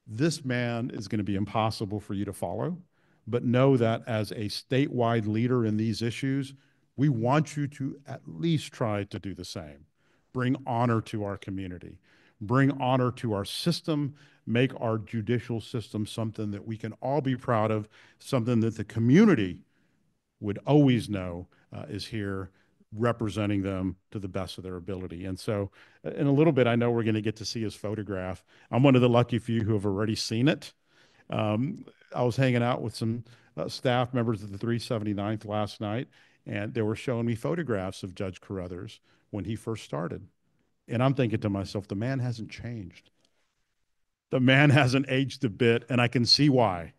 this man is going to be impossible for you to follow, but know that as a statewide leader in these issues, we want you to at least try to do the same. Bring honor to our community, bring honor to our system, make our judicial system something that we can all be proud of, something that the community would always know is here representing them to the best of their ability. And so in a little bit, I know we're going to get to see his photograph. I'm one of the lucky few who have already seen it. I was hanging out with some staff members of the 379th last night, and they were showing me photographs of Judge Carruthers when he first started. And I'm thinking to myself, the man hasn't changed. The man hasn't aged a bit, and I can see why.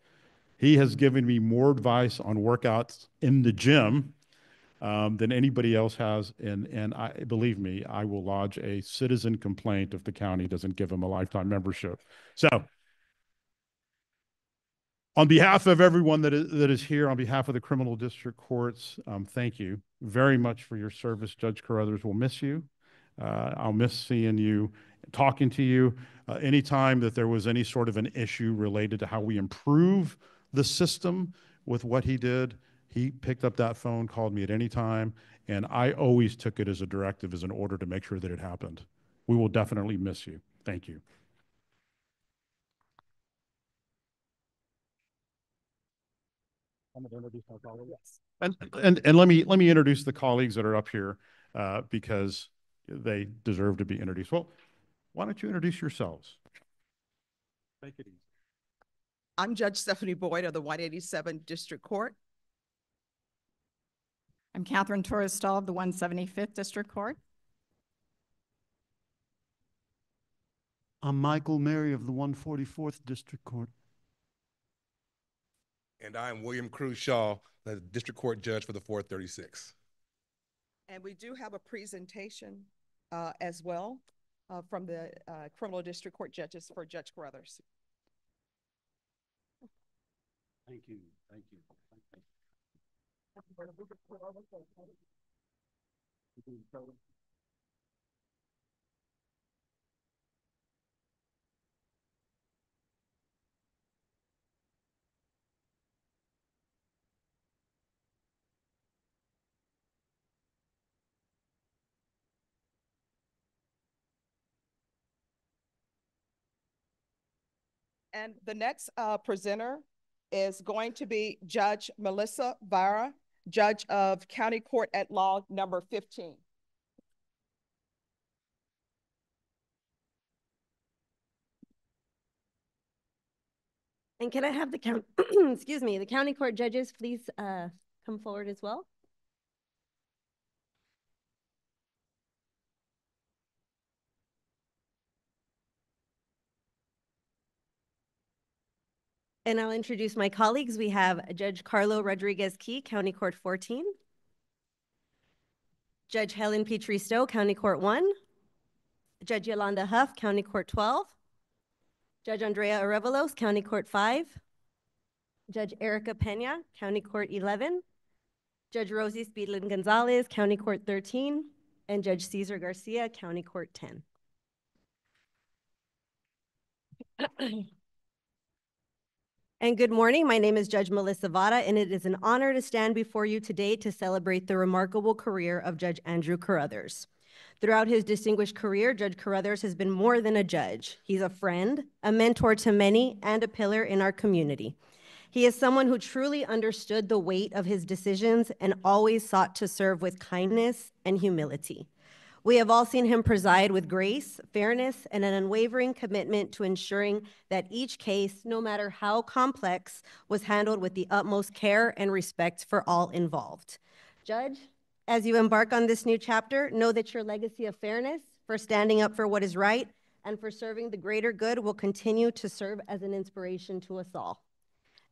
He has given me more advice on workouts in the gym than anybody else has. And believe me, I will lodge a citizen complaint if the county doesn't give him a lifetime membership. So on behalf of everyone that is here, on behalf of the criminal district courts, thank you very much for your service. Judge Carruthers will miss you. I'll miss seeing you, talking to you. Anytime that there was any sort of an issue related to how we improve the system with what he did, he picked up that phone, called me at any time, and I always took it as a directive, as an order to make sure that it happened. We will definitely miss you. Thank you. I'm going to introduce my colleagues. Yes. And let me introduce the colleagues that are up here because they deserve to be introduced. Well, why don't you introduce yourselves? Take it easy. I'm Judge Stephanie Boyd of the 187th District Court. I'm Catherine Torres-Stahl of the 175th District Court. I'm Michael Mary of the 144th District Court. And I'm William Cruz Shaw, the District Court Judge for the 436. And we do have a presentation as well from the criminal district court judges for Judge Carruthers. Thank you. Thank you. And the next presenter is going to be Judge Melissa Vara, Judge of County Court at Law number 15. And can I have the county, excuse me, the county court judges please come forward as well? And I'll introduce my colleagues. We have Judge Carlo Rodriguez-Key, County Court 14. Judge Helen Petrie-Stowe, County Court 1. Judge Yolanda Huff, County Court 12. Judge Andrea Arevalos, County Court 5. Judge Erica Pena, County Court 11. Judge Rosie Speedlin Gonzalez, County Court 13. And Judge Cesar Garcia, County Court 10. And good morning. My name is Judge Melissa Vada, and it is an honor to stand before you today to celebrate the remarkable career of Judge Andrew Carruthers. Throughout his distinguished career, Judge Carruthers has been more than a judge. He's a friend, a mentor to many, and a pillar in our community. He is someone who truly understood the weight of his decisions and always sought to serve with kindness and humility. We have all seen him preside with grace, fairness, and an unwavering commitment to ensuring that each case, no matter how complex, was handled with the utmost care and respect for all involved. Judge, as you embark on this new chapter, know that your legacy of fairness, for standing up for what is right, and for serving the greater good will continue to serve as an inspiration to us all.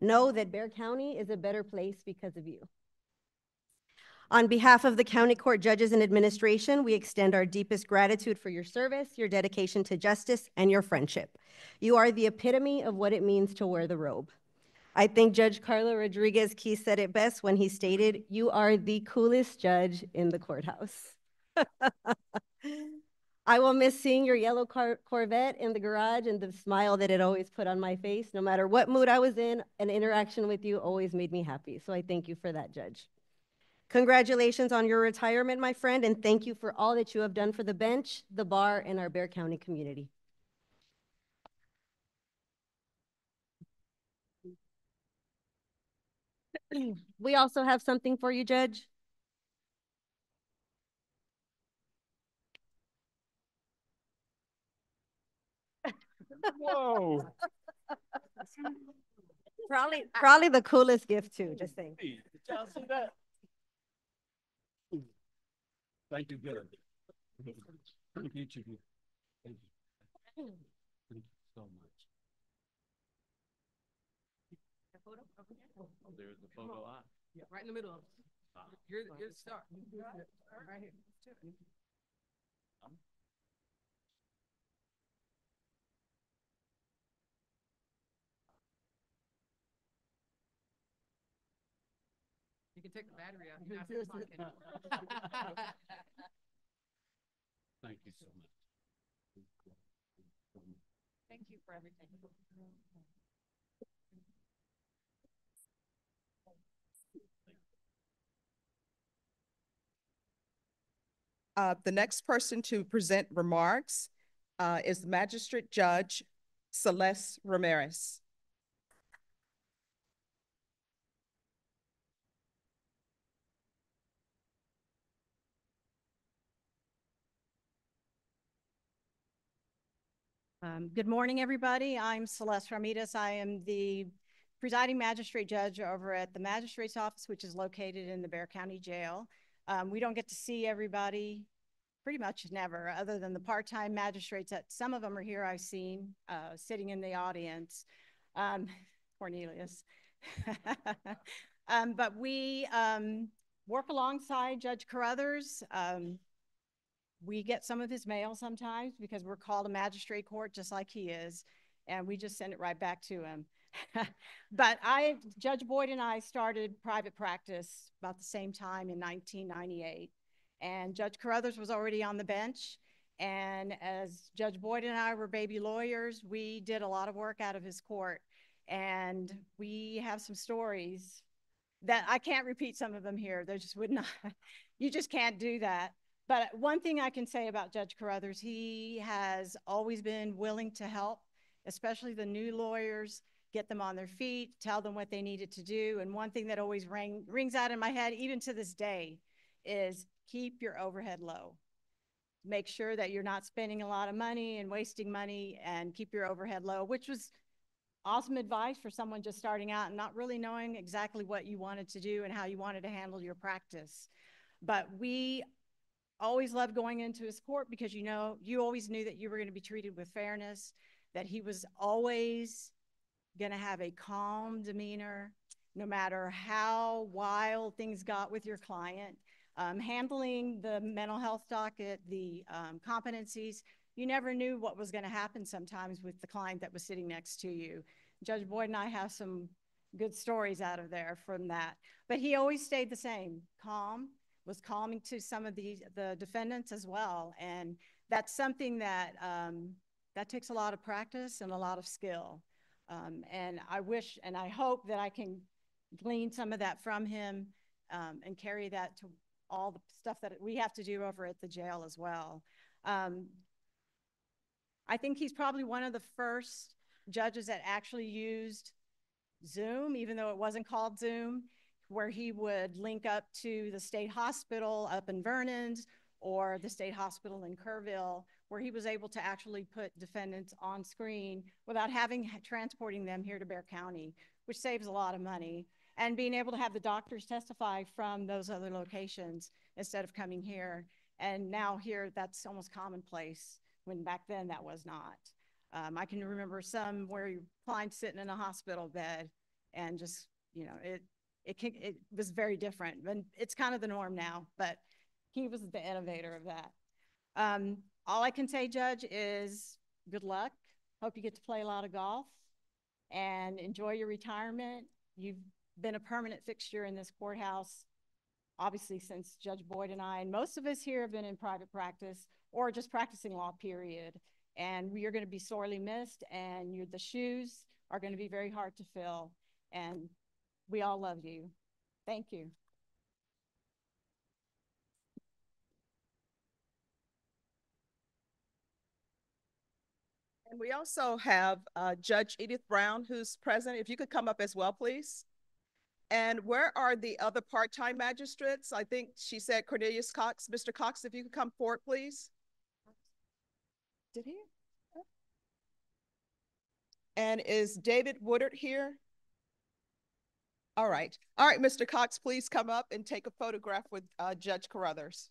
Know that Bexar County is a better place because of you. On behalf of the County Court judges and administration, we extend our deepest gratitude for your service, your dedication to justice, and your friendship. You are the epitome of what it means to wear the robe. I think Judge Carla Rodriguez Key said it best when he stated, "You are the coolest judge in the courthouse." I will miss seeing your yellow Corvette in the garage and the smile that it always put on my face. No matter what mood I was in, an interaction with you always made me happy. So I thank you for that, Judge. Congratulations on your retirement, my friend, and thank you for all that you have done for the bench, the bar, and our Bexar County community. We also have something for you, Judge. Whoa. Probably the coolest gift too, just saying. Hey, did y'all see that? Thank you, good. Thank you, Chief. Thank you. Thank you so much. The photo? Oh, there's the photo. Yeah, right in the middle of it. Here's the star. Right here. You can take the battery out. Thank you so much. Thank you for everything. The next person to present remarks is Magistrate Judge Celeste Ramirez. Good morning, everybody. I'm Celeste Ramirez. I am the presiding magistrate judge over at the magistrate's office, which is located in the Bexar County Jail. We don't get to see everybody pretty much never, other than the part-time magistrates that some of them are here I've seen sitting in the audience. Cornelius. But we work alongside Judge Carruthers. We get some of his mail sometimes because we're called a magistrate court just like he is, and we just send it right back to him. But Judge Boyd and I started private practice about the same time in 1998, and Judge Carruthers was already on the bench. And as Judge Boyd and I were baby lawyers, we did a lot of work out of his court, and we have some stories that I can't repeat some of them here. They just would not, you just can't do that. But one thing I can say about Judge Carruthers, he has always been willing to help, especially the new lawyers, get them on their feet, tell them what they needed to do. And one thing that always rings out in my head, even to this day, is keep your overhead low. Make sure that you're not spending a lot of money and wasting money, and keep your overhead low, which was awesome advice for someone just starting out and not really knowing exactly what you wanted to do and how you wanted to handle your practice. But we always loved going into his court because, you know, you always knew that you were going to be treated with fairness, that he was always going to have a calm demeanor, no matter how wild things got with your client. Handling the mental health docket, the competencies, you never knew what was going to happen sometimes with the client that was sitting next to you. Judge Boyd and I have some good stories out of there from that. But he always stayed the same, calm, was calming to some of the defendants as well. And that's something that that takes a lot of practice and a lot of skill. And I wish and I hope that I can glean some of that from him and carry that to all the stuff that we have to do over at the jail as well. I think he's probably one of the first judges that actually used Zoom, even though it wasn't called Zoom, where he would link up to the state hospital up in Vernon's or the state hospital in Kerrville, where he was able to actually put defendants on screen without transporting them here to Bexar County, which saves a lot of money. And being able to have the doctors testify from those other locations instead of coming here. And now here, that's almost commonplace, when back then that was not. I can remember some where your client's sitting in a hospital bed and just, you know, it was very different. And it's kind of the norm now, but he was the innovator of that. All I can say, Judge, is good luck. Hope you get to play a lot of golf and enjoy your retirement. You've been a permanent fixture in this courthouse, obviously, since Judge Boyd and I, and most of us here have been in private practice or just practicing law, period. And you're going to be sorely missed, and the shoes are going to be very hard to fill. And we all love you. Thank you. And we also have Judge Edith Brown, who's present. If you could come up as well, please. And where are the other part-time magistrates? I think she said Cornelius Cox. Mr. Cox, if you could come forward, please. Did he? And is David Woodard here? All right. All right, Mr. Cox, please come up and take a photograph with Judge Carruthers.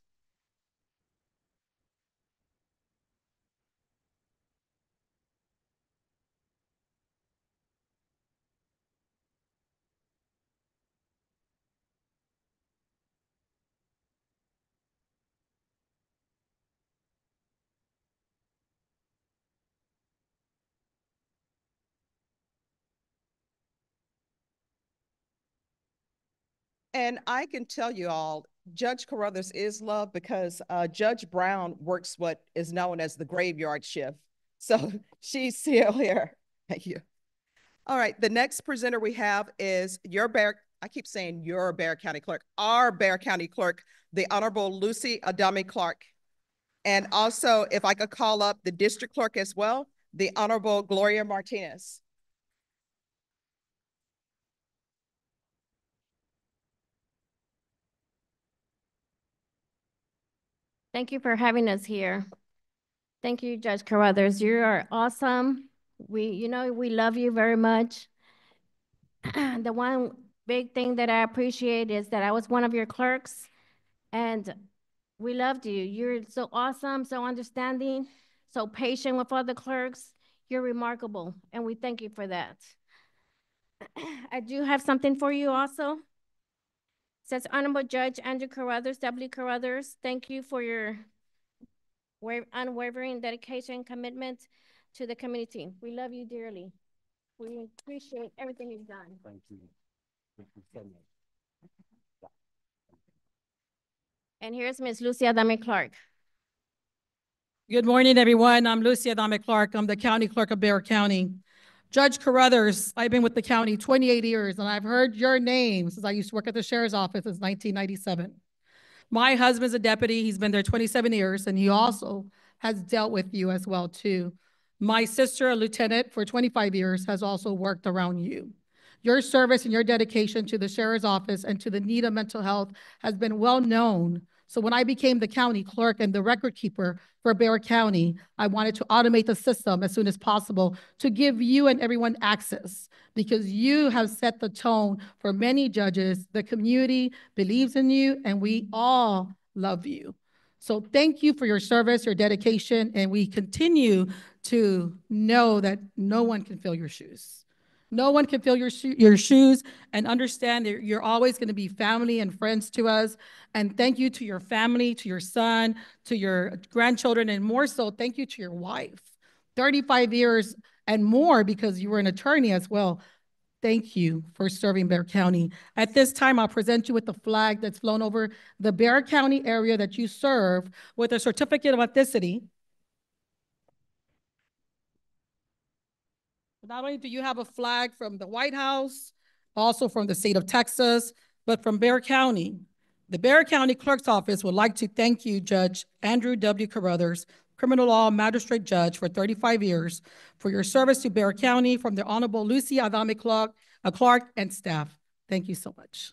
And I can tell you all, Judge Carruthers is loved because Judge Brown works what is known as the graveyard shift. So she's still here. Thank you. All right, the next presenter we have is I keep saying your Bexar County Clerk, our Bexar County Clerk, the Honorable Lucy Adami Clark. And also, if I could call up the District Clerk as well, the Honorable Gloria Martinez. Thank you for having us here. Thank you, Judge Carruthers. You are awesome. We love you very much. The one big thing that I appreciate is that I was one of your clerks, and we loved you. You're so awesome, so understanding, so patient with other clerks. You're remarkable, and we thank you for that. I do have something for you also. It says, Honorable Judge Andrew Carruthers, W. Carruthers, thank you for your unwavering dedication and commitment to the community. We love you dearly. We appreciate everything you've done. Thank you. Thank you so much. And here's Ms. Lucy Adami Clark. Good morning, everyone. I'm Lucy Adami Clark. I'm the County Clerk of Bexar County. Judge Carruthers, I've been with the county 28 years, and I've heard your name since I used to work at the Sheriff's Office since 1997. My husband's a deputy. He's been there 27 years, and he also has dealt with you as well, too. My sister, a lieutenant for 25 years, has also worked around you. Your service and your dedication to the Sheriff's Office and to the need of mental health has been well known. So when I became the county clerk and the record keeper for Bexar County, I wanted to automate the system as soon as possible to give you and everyone access, because you have set the tone for many judges. The community believes in you, and we all love you. So thank you for your service, your dedication, and we continue to know that no one can fill your shoes. No one can fill your shoes, and understand that you're always going to be family and friends to us. And thank you to your family, to your son, to your grandchildren, and more so, thank you to your wife. 35 years and more, because you were an attorney as well. Thank you for serving Bexar County. At this time, I'll present you with the flag that's flown over the Bexar County area that you serve with a certificate of authenticity. Not only do you have a flag from the White House, also from the state of Texas, but from Bexar County. The Bexar County Clerk's Office would like to thank you, Judge Andrew W. Carruthers, criminal law magistrate judge for 35 years, for your service to Bexar County, from the Honorable Lucy Adame Clark and staff. Thank you so much.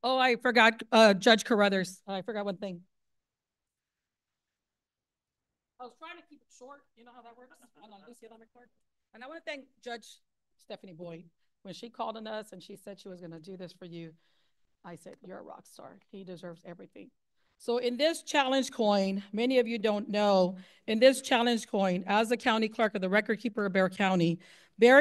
Oh, I forgot, Judge Carruthers. I forgot one thing. I was trying to keep it short. You know how that works? And I want to thank Judge Stephanie Boyd. When she called on us and she said she was going to do this for you, I said, you're a rock star. He deserves everything. So in this challenge coin, many of you don't know, in this challenge coin, as the county clerk or the record keeper of Bexar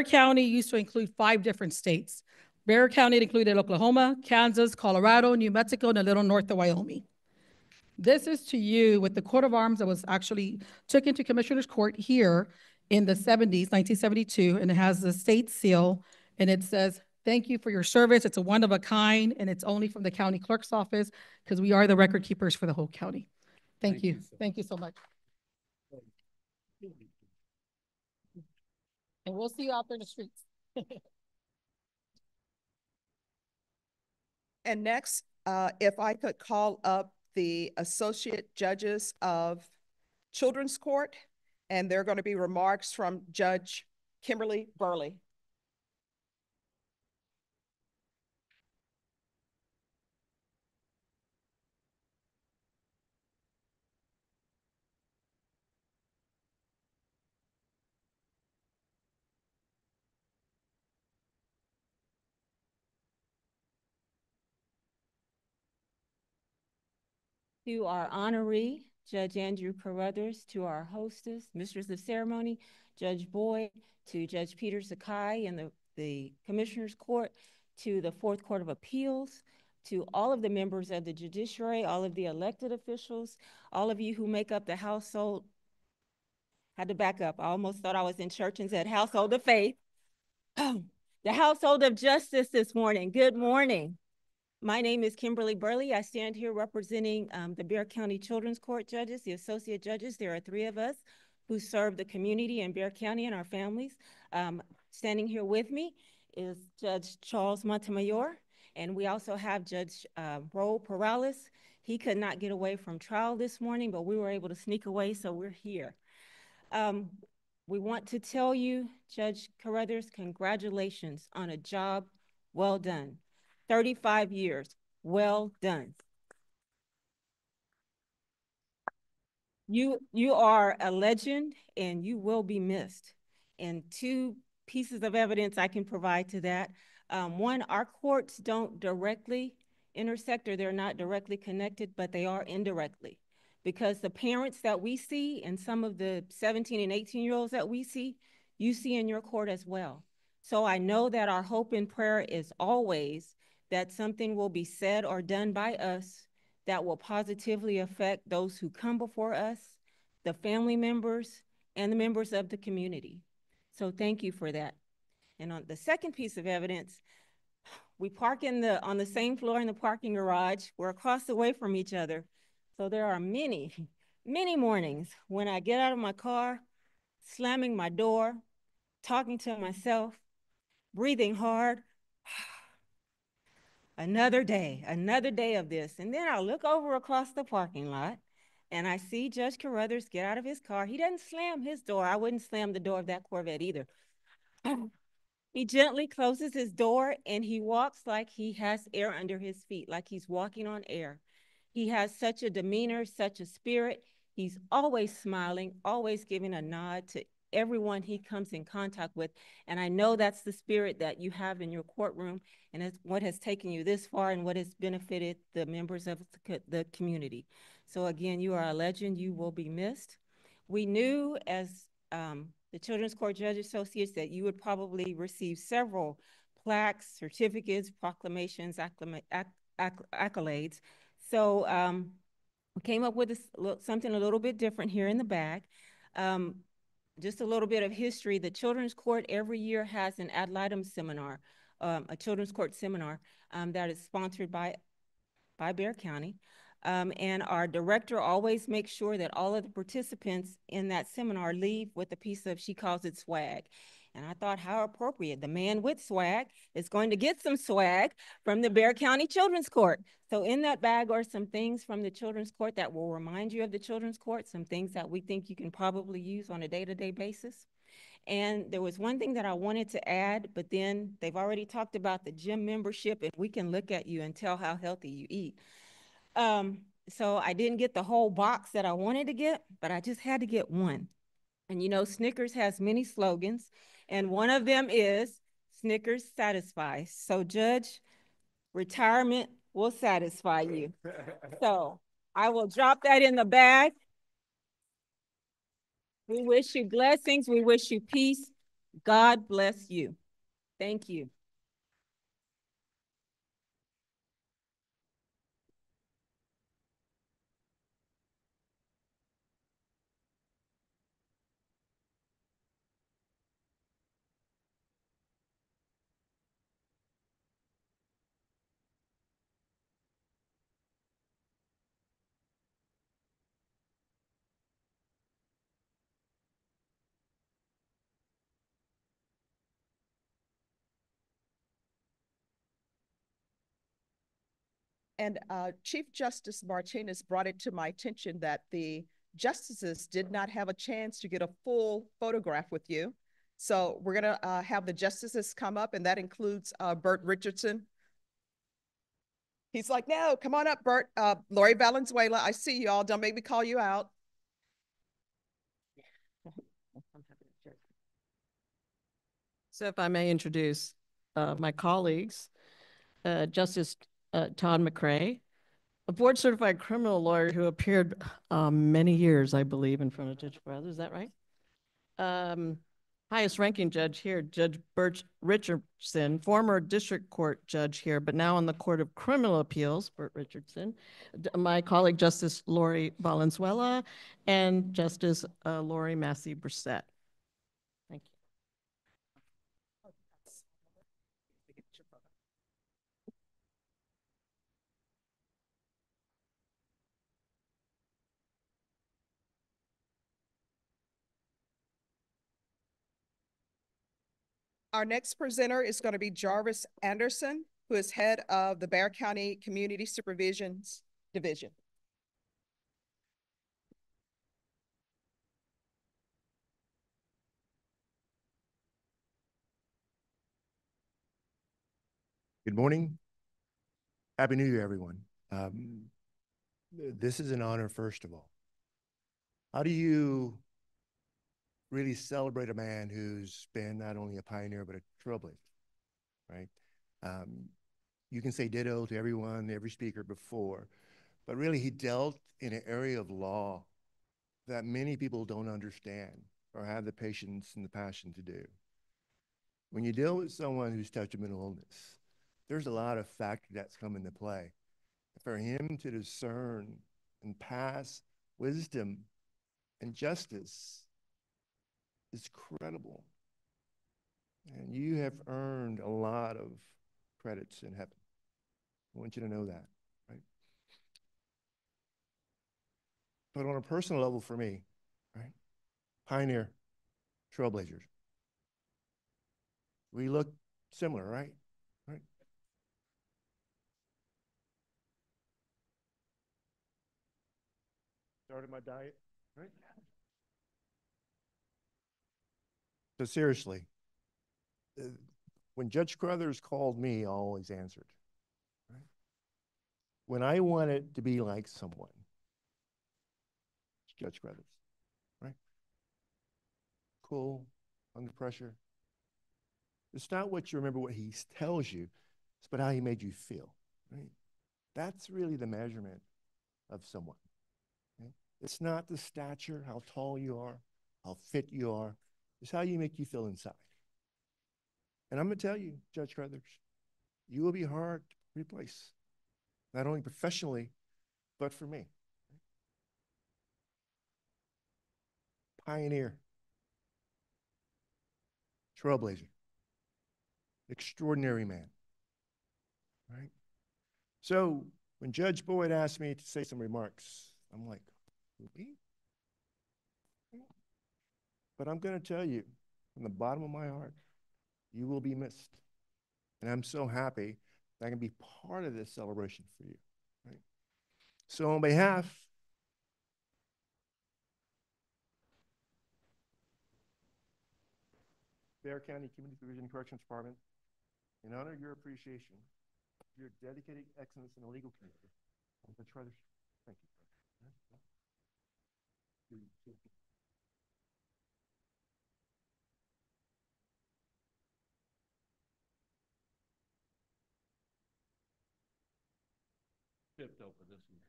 County used to include 5 different states. Bexar County included Oklahoma, Kansas, Colorado, New Mexico, and a little north of Wyoming. This is to you with the coat of arms that was actually took into Commissioner's Court here in the 70s, 1972, and it has the state seal, and it says, thank you for your service. It's a one of a kind, and it's only from the county clerk's office, because we are the record keepers for the whole county. Thank you. Thank you so much. And we'll see you out there in the streets. And next, if I could call up the associate judges of Children's Court, and there are going to be remarks from Judge Kimberly Burley. To our honoree, Judge Andrew Carruthers, to our hostess, Mistress of Ceremony, Judge Boyd, to Judge Peter Sakai and the Commissioner's Court, to the Fourth Court of Appeals, to all of the members of the judiciary, all of the elected officials, all of you who make up the household. Had to back up. I almost thought I was in church and said household of faith. The household of justice this morning. Good morning. My name is Kimberly Burley. I stand here representing the Bexar County Children's Court judges, the associate judges. There are 3 of us who serve the community in Bexar County and our families. Standing here with me is Judge Charles Montemayor, and we also have Judge Raul Perales. He could not get away from trial this morning, but we were able to sneak away, so we're here. We want to tell you, Judge Carruthers, congratulations on a job well done. 35 years, well done. You are a legend and you will be missed. And 2 pieces of evidence I can provide to that. One, our courts don't directly intersect, or they're not directly connected, but they are indirectly. Because the parents that we see and some of the 17 and 18-year-olds that we see, you see in your court as well. So I know that our hope and prayer is always that something will be said or done by us that will positively affect those who come before us, the family members, and the members of the community. So thank you for that. And on the second piece of evidence, we park on the same floor in the parking garage. We're across the way from each other. So there are many, many mornings when I get out of my car, slamming my door, talking to myself, breathing hard. Another day of this. And then I'll look over across the parking lot and I see Judge Carruthers get out of his car. He doesn't slam his door. I wouldn't slam the door of that Corvette either. He gently closes his door and he walks like he has air under his feet, like he's walking on air. He has such a demeanor, such a spirit. He's always smiling, always giving a nod to everyone he comes in contact with. And I know that's the spirit that you have in your courtroom, and it's what has taken you this far and what has benefited the members of the community. So again, you are a legend. You will be missed. We knew as the Children's Court Judge Associates that you would probably receive several plaques, certificates, proclamations, accolades. So we came up with something a little bit different here in the bag. Just a little bit of history. The Children's Court every year has an ad litem seminar, a Children's Court seminar that is sponsored by Bexar County. And our director always makes sure that all of the participants in that seminar leave with a piece of, she calls it swag. And I thought, how appropriate. The man with swag is going to get some swag from the Bexar County Children's Court. So in that bag are some things from the Children's Court that will remind you of the Children's Court, some things that we think you can probably use on a day-to-day basis. And there was one thing that I wanted to add, but then they've already talked about the gym membership, and we can look at you and tell how healthy you eat. So I didn't get the whole box that I wanted to get, but I just had to get one. And you know, Snickers has many slogans, and one of them is Snickers satisfies. So Judge, retirement will satisfy you. So I will drop that in the bag. We wish you blessings. We wish you peace. God bless you. Thank you. And Chief Justice Martinez brought it to my attention that the justices did not have a chance to get a full photograph with you. So we're going to have the justices come up, and that includes Bert Richardson. He's like, no, come on up, Bert. Lori Valenzuela, I see you all. Don't make me call you out. So if I may introduce my colleagues, Justice Todd McCrae, a board certified criminal lawyer who appeared many years, I believe, in front of Judge Carruthers. Is that right? Highest ranking judge here, Judge Bert Richardson, former district court judge here, but now on the Court of Criminal Appeals, Bert Richardson. My colleague, Justice Lori Valenzuela, and Justice Lori Massey-Brissett. Thank you. Our next presenter is going to be Jarvis Anderson, who is head of the Bexar County Community Supervisions Division. Good morning. Happy New Year, everyone. This is an honor, first of all. How do you really celebrate a man who's been not only a pioneer, but a trailblazer, right? You can say ditto to everyone, every speaker before, but really he dealt in an area of law that many people don't understand or have the patience and the passion to do. When you deal with someone who's touched a mental illness, there's a lot of factors that's come into play. For him to discern and pass wisdom and justice is credible. And you have earned a lot of credits in heaven. I want you to know that, right? But on a personal level for me, right? Pioneer, trailblazers. We look similar, right? Right. Started my diet, right? So seriously, when Judge Carruthers called me, I always answered. Right? When I wanted to be like someone, it's Judge Carruthers, right? Cool, under pressure. It's not what you remember, what he tells you, it's about how he made you feel, right? That's really the measurement of someone. Okay? It's not the stature, how tall you are, how fit you are. It's how you make you feel inside. And I'm going to tell you, Judge Carruthers, you will be hard to replace, not only professionally, but for me. Pioneer, trailblazer, extraordinary man, right? So when Judge Boyd asked me to say some remarks, I'm like, me? But I'm going to tell you, from the bottom of my heart, you will be missed. And I'm so happy that I can be part of this celebration for you. Right? So on behalf Bexar County Community Division Corrections Department, in honor of your appreciation, your dedicated excellence in the legal community, Judge Carruthers, thank you. Tipped over this one.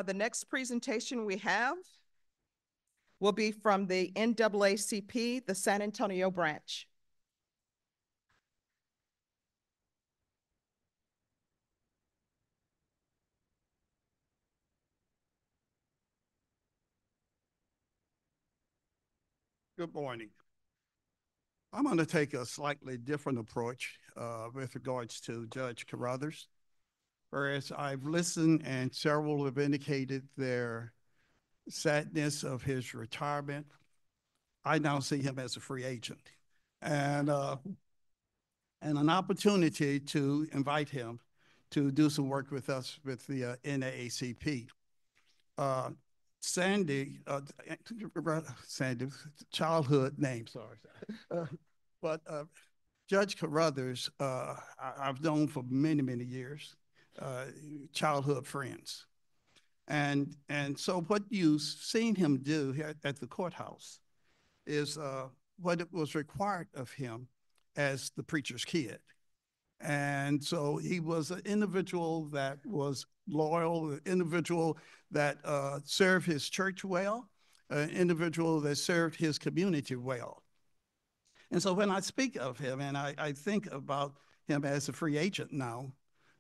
The next presentation we have will be from the NAACP, the San Antonio branch. Good morning. I'm going to take a slightly different approach with regards to Judge Carruthers. Whereas I've listened and several have indicated their sadness of his retirement, I now see him as a free agent and an opportunity to invite him to do some work with us with the NAACP. Sandy, childhood name, sorry. But Judge Carruthers, I've known for many, many years, childhood friends. And so what you've seen him do here at the courthouse is what it was required of him as the preacher's kid. And so he was an individual that was loyal, an individual that served his church well, an individual that served his community well. And so when I speak of him, and I think about him as a free agent now,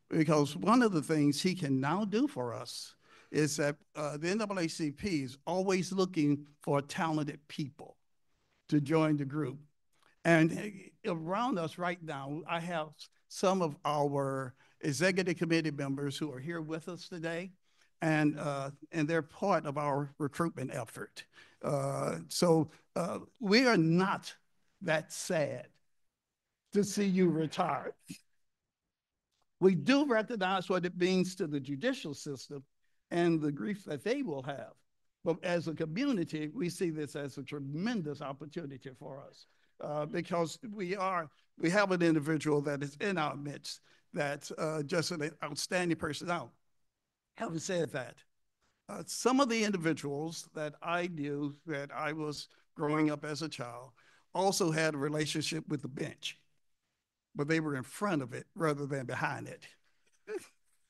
because one of the things he can now do for us is that the NAACP is always looking for talented people to join the group. And around us right now, I have some of our executive committee members who are here with us today, and they're part of our recruitment effort. So we are not that sad to see you retire. We do recognize what it means to the judicial system and the grief that they will have. But as a community, we see this as a tremendous opportunity for us because we have an individual that is in our midst that's just an outstanding person. Now, having said that, some of the individuals that I knew that I was growing up as a child also had a relationship with the bench, but they were in front of it rather than behind it.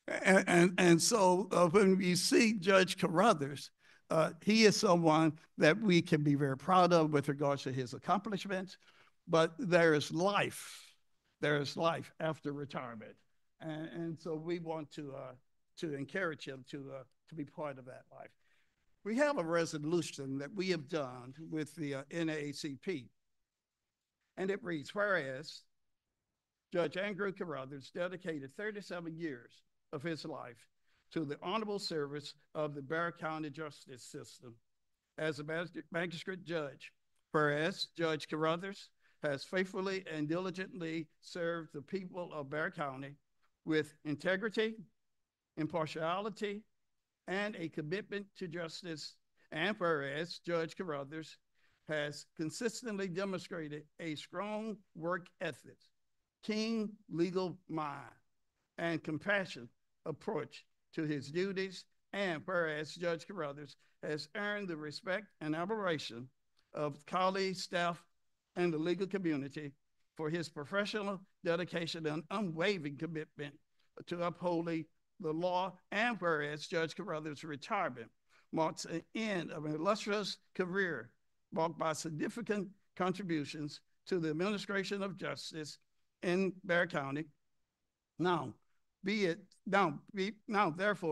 And so when we see Judge Carruthers, he is someone that we can be very proud of with regards to his accomplishments, but there is life after retirement. And so we want to encourage him to be part of that life. We have a resolution that we have done with the NAACP, and it reads, whereas Judge Andrew Carruthers dedicated 37 years of his life to the honorable service of the Bexar County justice system as a magistrate judge Whereas Judge Carruthers has faithfully and diligently served the people of Bexar County with integrity, impartiality, and a commitment to justice. And whereas Judge Carruthers has consistently demonstrated a strong work ethic, keen legal mind, and compassionate approach to his duties. And whereas Judge Carruthers has earned the respect and admiration of colleagues, staff, and the legal community for his professional dedication and unwavering commitment to upholding the law. And whereas Judge Carruthers' retirement marks an end of an illustrious career marked by significant contributions to the administration of justice in Bexar County. Therefore,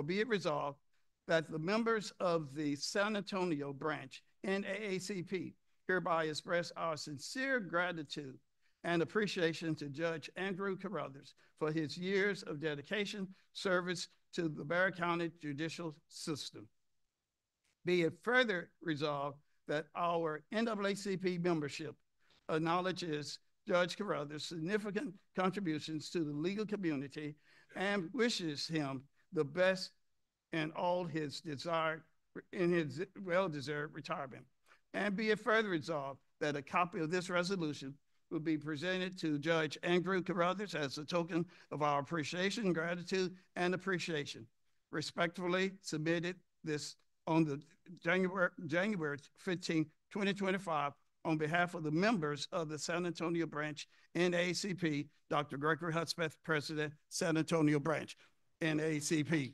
be it resolved that the members of the San Antonio branch NAACP hereby express our sincere gratitude and appreciation to Judge Andrew Carruthers for his years of dedication, service to the Bexar County judicial system. Be it further resolved that our NAACP membership acknowledges Judge Carruthers' significant contributions to the legal community and wishes him the best in all his well-deserved retirement. And be it further resolved that a copy of this resolution will be presented to Judge Andrew Carruthers as a token of our appreciation, gratitude, and appreciation. Respectfully submitted this on the January 15, 2025, on behalf of the members of the San Antonio branch NAACP, Dr. Gregory Hudspeth, President, San Antonio branch NAACP.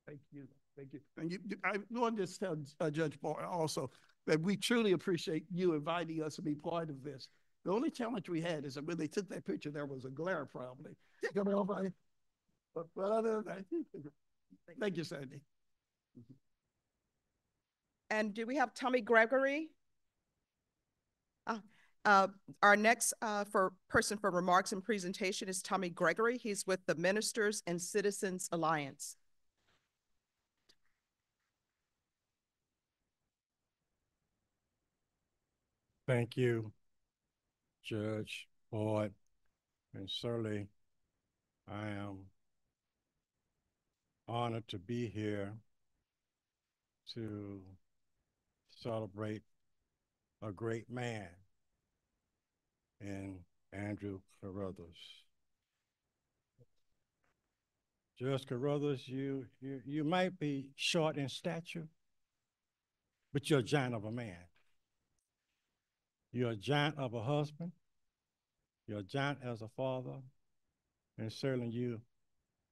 Thank you. Thank you. And I want to tell Judge Boyd also that we truly appreciate you inviting us to be part of this. The only challenge we had is that when they took that picture, there was a glare probably. But other than that, thank you, Sandy. And do we have Tommy Gregory? Our next person for remarks and presentation is Tommy Gregory. He's with the Ministers and Citizens Alliance. Thank you, Judge Boyd, and certainly I am honored to be here to celebrate a great man in Andrew Carruthers. Judge Carruthers, you might be short in stature, but you're a giant of a man. You're a giant of a husband. You're a giant as a father. And certainly you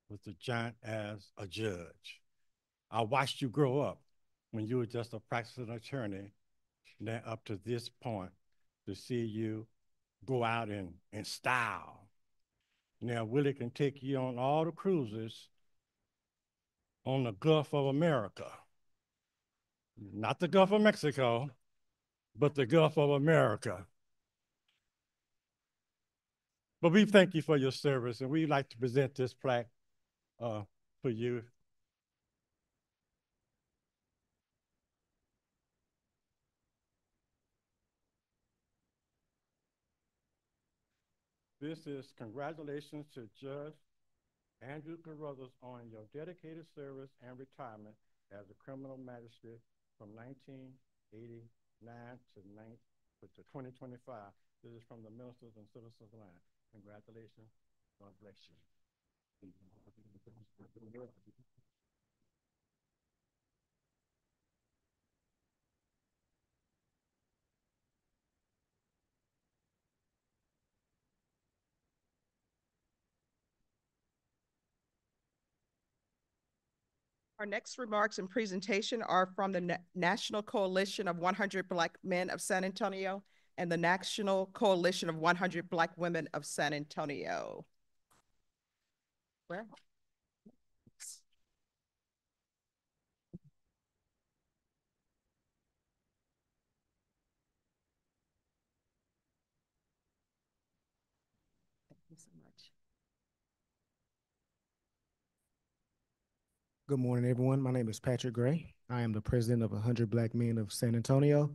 was a giant as a judge. I watched you grow up when you were just a practicing attorney, and then up to this point, to see you go out in style. Now, Willie can take you on all the cruises on the Gulf of America. Not the Gulf of Mexico, but the Gulf of America. But we thank you for your service, and we'd like to present this plaque for you. This is congratulations to Judge Andrew Carruthers on your dedicated service and retirement as a criminal magistrate from 1989 to 2025. This is from the Ministers and Citizens Alliance. Congratulations. God bless you. Our next remarks and presentation are from the National Coalition of 100 Black Men of San Antonio and the National Coalition of 100 Black Women of San Antonio. Where? so much. Good morning, everyone. My name is Patrick Gray. I am the president of 100 Black Men of San Antonio.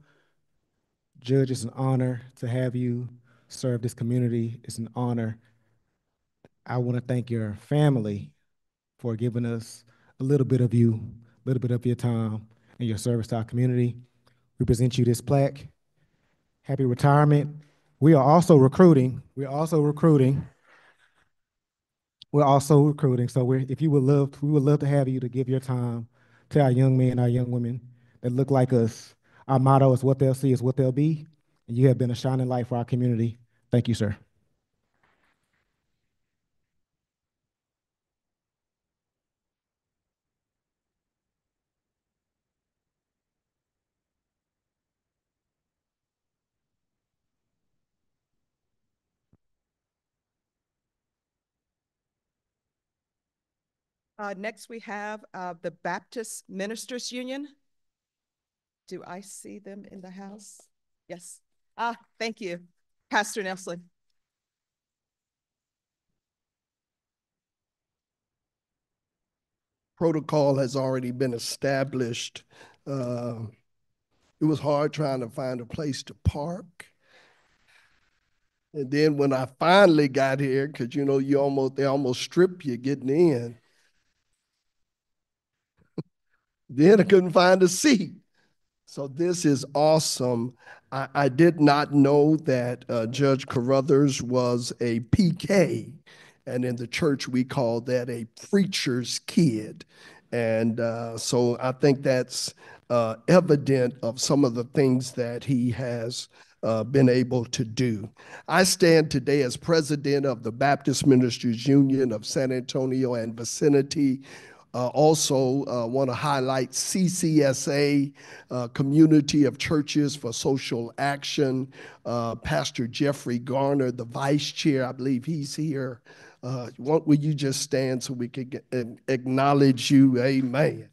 Judge, it's an honor to have you serve this community. It's an honor. I want to thank your family for giving us a little bit of you, a little bit of your time and your service to our community. We present you this plaque. Happy retirement. We are also recruiting. So if you would love, we would love to have you to give your time to our young men, our young women that look like us. Our motto is what they'll see is what they'll be. And you have been a shining light for our community. Thank you, sir. Next, we have the Baptist Ministers Union. Do I see them in the house? Yes. Thank you, Pastor Nelson. Protocol has already been established. It was hard trying to find a place to park. And then when I finally got here, because you know, they almost strip you getting in. Then I couldn't find a seat. So this is awesome. I did not know that Judge Carruthers was a PK. And in the church, we call that a preacher's kid. And so I think that's evident of some of the things that he has been able to do. I stand today as president of the Baptist Ministers Union of San Antonio and vicinity. Also want to highlight CCSA, Community of Churches for Social Action. Pastor Jeffrey Garner, the vice chair, I believe he's here. Will you just stand so we can acknowledge you? Amen.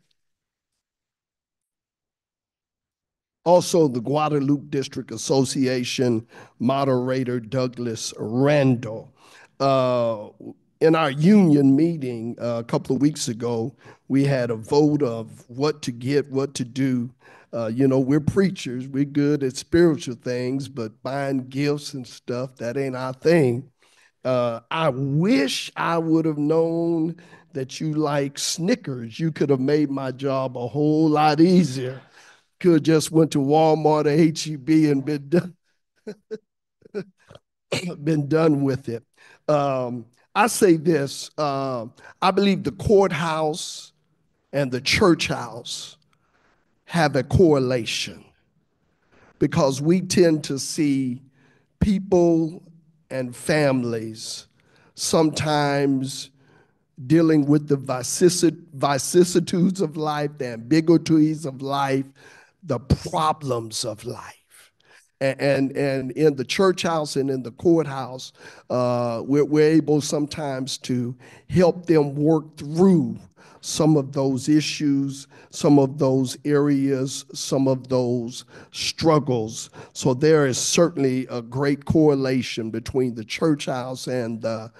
Also, the Guadalupe District Association moderator, Douglas Randall. In our union meeting a couple of weeks ago, we had a vote of what to get, what to do. You know, we're preachers, we're good at spiritual things, but buying gifts and stuff, that ain't our thing. I wish I would have known that you like Snickers. You could have made my job a whole lot easier. Could have just went to Walmart or H-E-B and been done, been done with it. I say this, I believe the courthouse and the church house have a correlation because we tend to see people and families sometimes dealing with the vicissitudes of life, the ambiguities of life, the problems of life. And in the church house and in the courthouse, we're able sometimes to help them work through some of those issues, some of those areas, some of those struggles. So there is certainly a great correlation between the church house and the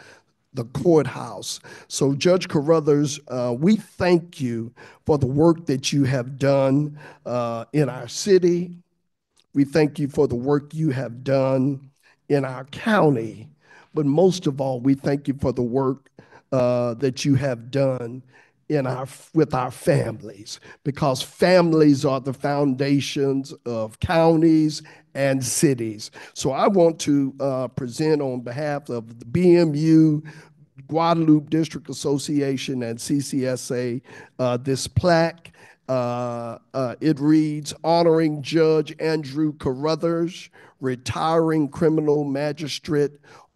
courthouse. So Judge Carruthers, we thank you for the work that you have done in our city. We thank you for the work you have done in our county. But most of all, we thank you for the work that you have done with our families, because families are the foundations of counties and cities. So I want to present on behalf of the BMU, Guadalupe District Association, and CCSA this plaque. It reads, honoring Judge Andrew Carruthers, retiring criminal magistrate.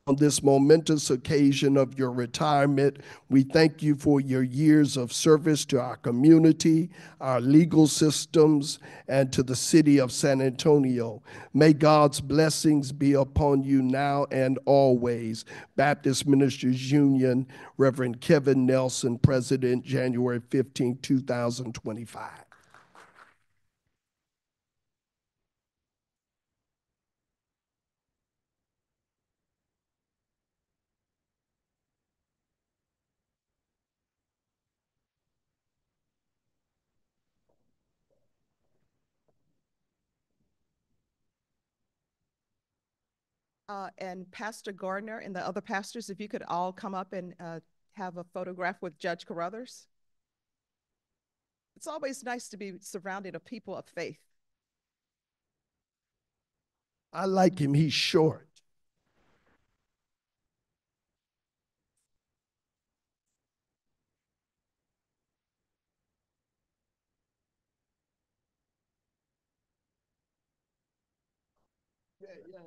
On this momentous occasion of your retirement, we thank you for your years of service to our community, our legal systems, and to the city of San Antonio. May God's blessings be upon you now and always. Baptist Ministers Union, Reverend Kevin Nelson, President, January 15, 2025. And Pastor Gardner and the other pastors, if you could all come up and have a photograph with Judge Carruthers. It's always nice to be surrounded of people of faith. I like him. He's short. Yeah, yeah.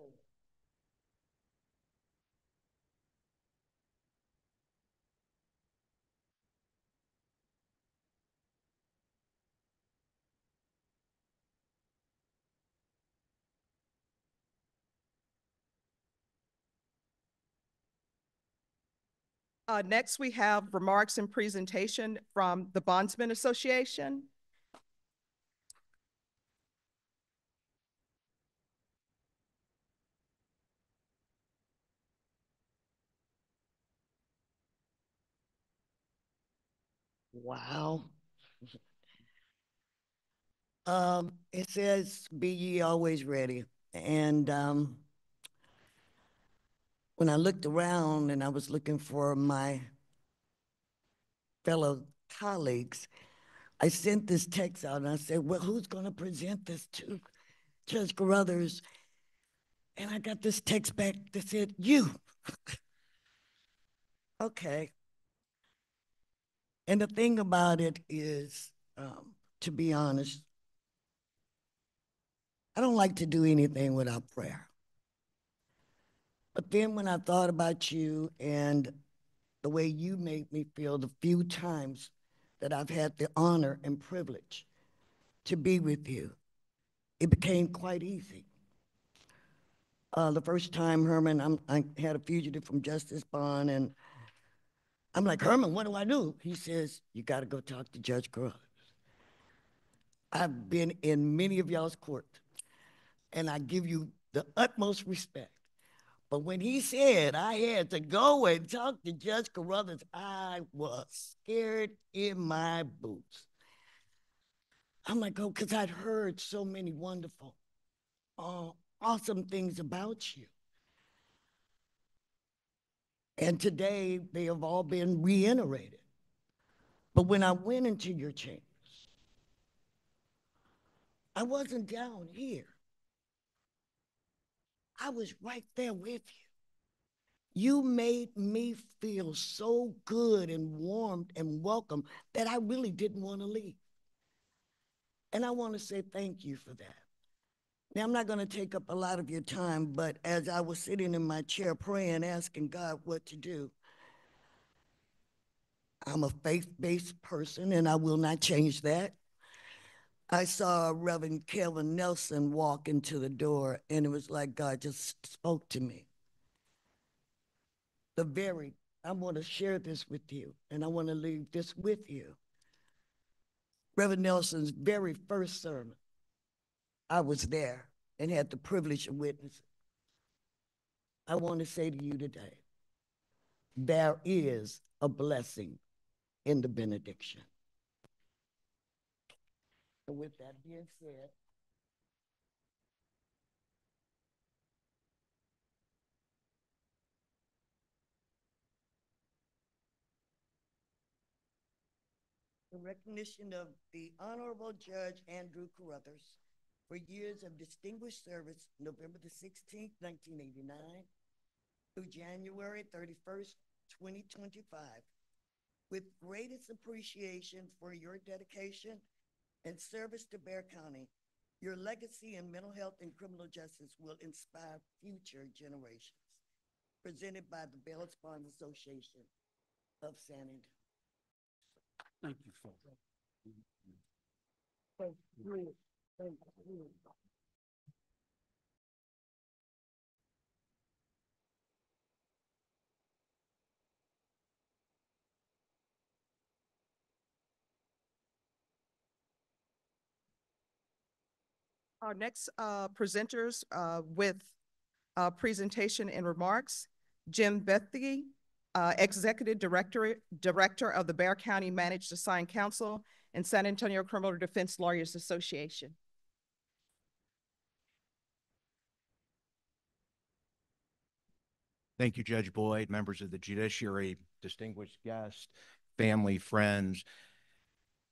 Next, we have remarks and presentation from the Bondsman Association. Wow. It says, be ye always ready. And when I looked around and I was looking for my fellow colleagues, I sent this text out and I said, well, who's going to present this to Judge Carruthers? And I got this text back that said, you. Okay. And the thing about it is, to be honest, I don't like to do anything without prayer. But then when I thought about you and the way you made me feel the few times that I've had the honor and privilege to be with you, it became quite easy. The first time, Herman, I had a fugitive from justice bond, and I'm like, Herman, what do I do? He says, you got to go talk to Judge Carruthers. I've been in many of y'all's courts, and I give you the utmost respect. But when he said I had to go and talk to Judge Carruthers, I was scared in my boots. I'm like, oh, because I'd heard so many wonderful, awesome things about you. And today they have all been reiterated. But when I went into your chambers, I wasn't down here. I was right there with you. You made me feel so good and warm and welcome that I really didn't want to leave. And I want to say thank you for that. Now, I'm not going to take up a lot of your time, but as I was sitting in my chair praying, asking God what to do, I'm a faith-based person, and I will not change that. I saw Reverend Kevin Nelson walk into the door, and it was like God just spoke to me. I want to share this with you, and I want to leave this with you. Reverend Nelson's very first sermon, I was there and had the privilege of witnessing. I want to say to you today, there is a blessing in the benediction. And with that being said, in recognition of the Honorable Judge Andrew Carruthers for years of distinguished service, November the 16th, 1989 through January 31st, 2025, with greatest appreciation for your dedication and service to Bexar County, your legacy in mental health and criminal justice will inspire future generations. Presented by the Bailiffs Bond Association of San Antonio. Thank you, folks. Thank you. Thank you. Our next presenters with presentation and remarks, Jim Bethke, Executive Director of the Bexar County Managed Assigned Counsel and San Antonio Criminal Defense Lawyers Association. Thank you, Judge Boyd, members of the judiciary, distinguished guests, family, friends.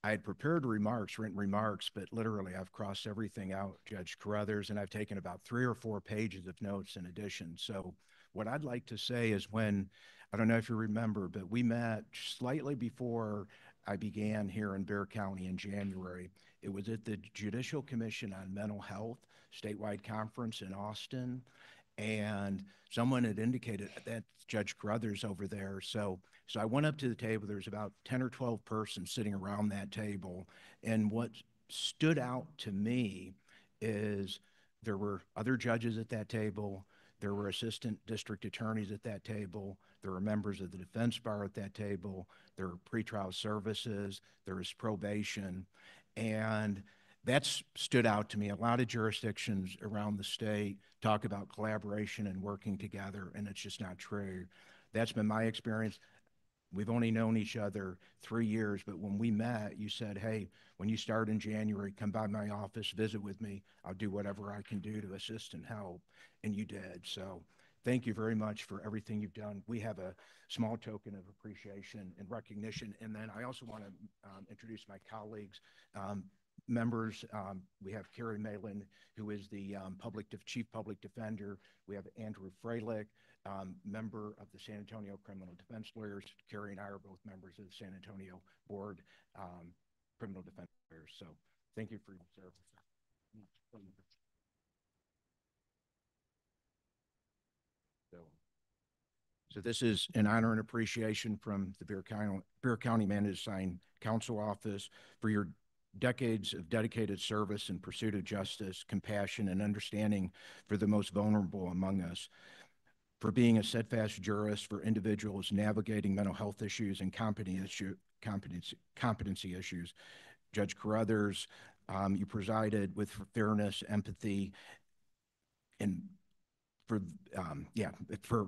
I had prepared remarks, written remarks, but literally I've crossed everything out, Judge Carruthers, and I've taken about 3 or 4 pages of notes in addition. So what I'd like to say is I don't know if you remember, but we met slightly before I began here in Bexar County in January. It was at the Judicial Commission on Mental Health statewide conference in Austin. And someone had indicated that Judge Carruthers over there. So I went up to the table. There was about 10 or 12 persons sitting around that table. And what stood out to me is there were other judges at that table. There were assistant district attorneys at that table. There were members of the defense bar at that table. There were pretrial services. There was probation. And that's stood out to me. A lot of jurisdictions around the state talk about collaboration and working together, and it's just not true. That's been my experience. We've only known each other 3 years, but when we met, you said, hey, when you start in January, come by my office, visit with me. I'll do whatever I can do to assist and help. And you did. So thank you very much for everything you've done. We have a small token of appreciation and recognition. And then I also want to introduce my colleagues. Members, we have Carrie Malin, who is the Chief Public Defender. We have Andrew Freilich, member of the San Antonio Criminal Defense Lawyers. Carrie and I are both members of the San Antonio Board Criminal Defense Lawyers. So thank you for your service. So this is an honor and appreciation from the Bexar County Managed Assigned Counsel Office for your decades of dedicated service in pursuit of justice, compassion, and understanding for the most vulnerable among us, for being a steadfast jurist for individuals navigating mental health issues and competency issues. Judge Carruthers, you presided with fairness, empathy, and for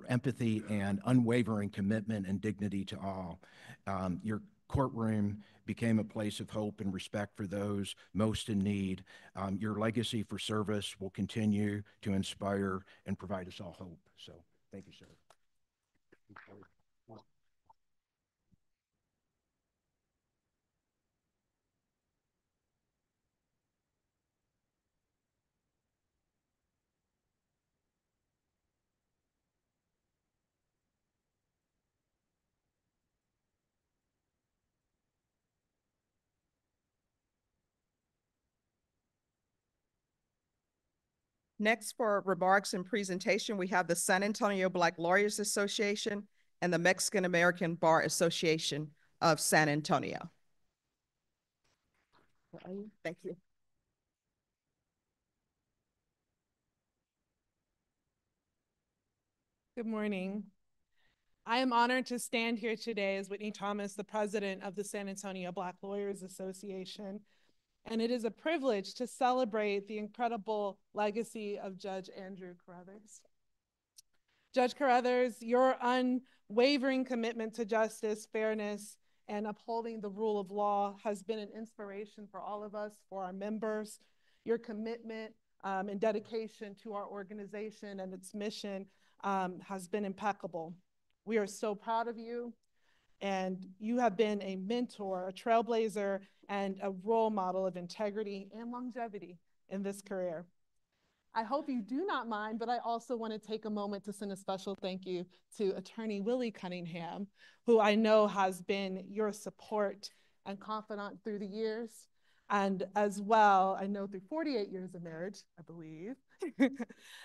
empathy and unwavering commitment and dignity to all. Your courtroom became a place of hope and respect for those most in need. Your legacy for service will continue to inspire and provide us all hope. So thank you, sir. Next, for remarks and presentation, we have the San Antonio Black Lawyers Association and the Mexican American Bar Association of San Antonio. Thank you. Good morning. I am honored to stand here today as Whitney Thomas, the president of the San Antonio Black Lawyers Association. And it is a privilege to celebrate the incredible legacy of Judge Andrew Carruthers. Judge Carruthers, your unwavering commitment to justice, fairness, and upholding the rule of law has been an inspiration for all of us, for our members. Your commitment and dedication to our organization and its mission has been impeccable. We are so proud of you, and you have been a mentor, a trailblazer, and a role model of integrity and longevity in this career. I hope you do not mind, but I also want to take a moment to send a special thank you to Attorney Willie Cunningham, who I know has been your support and confidant through the years. And as well, I know through 48 years of marriage, I believe,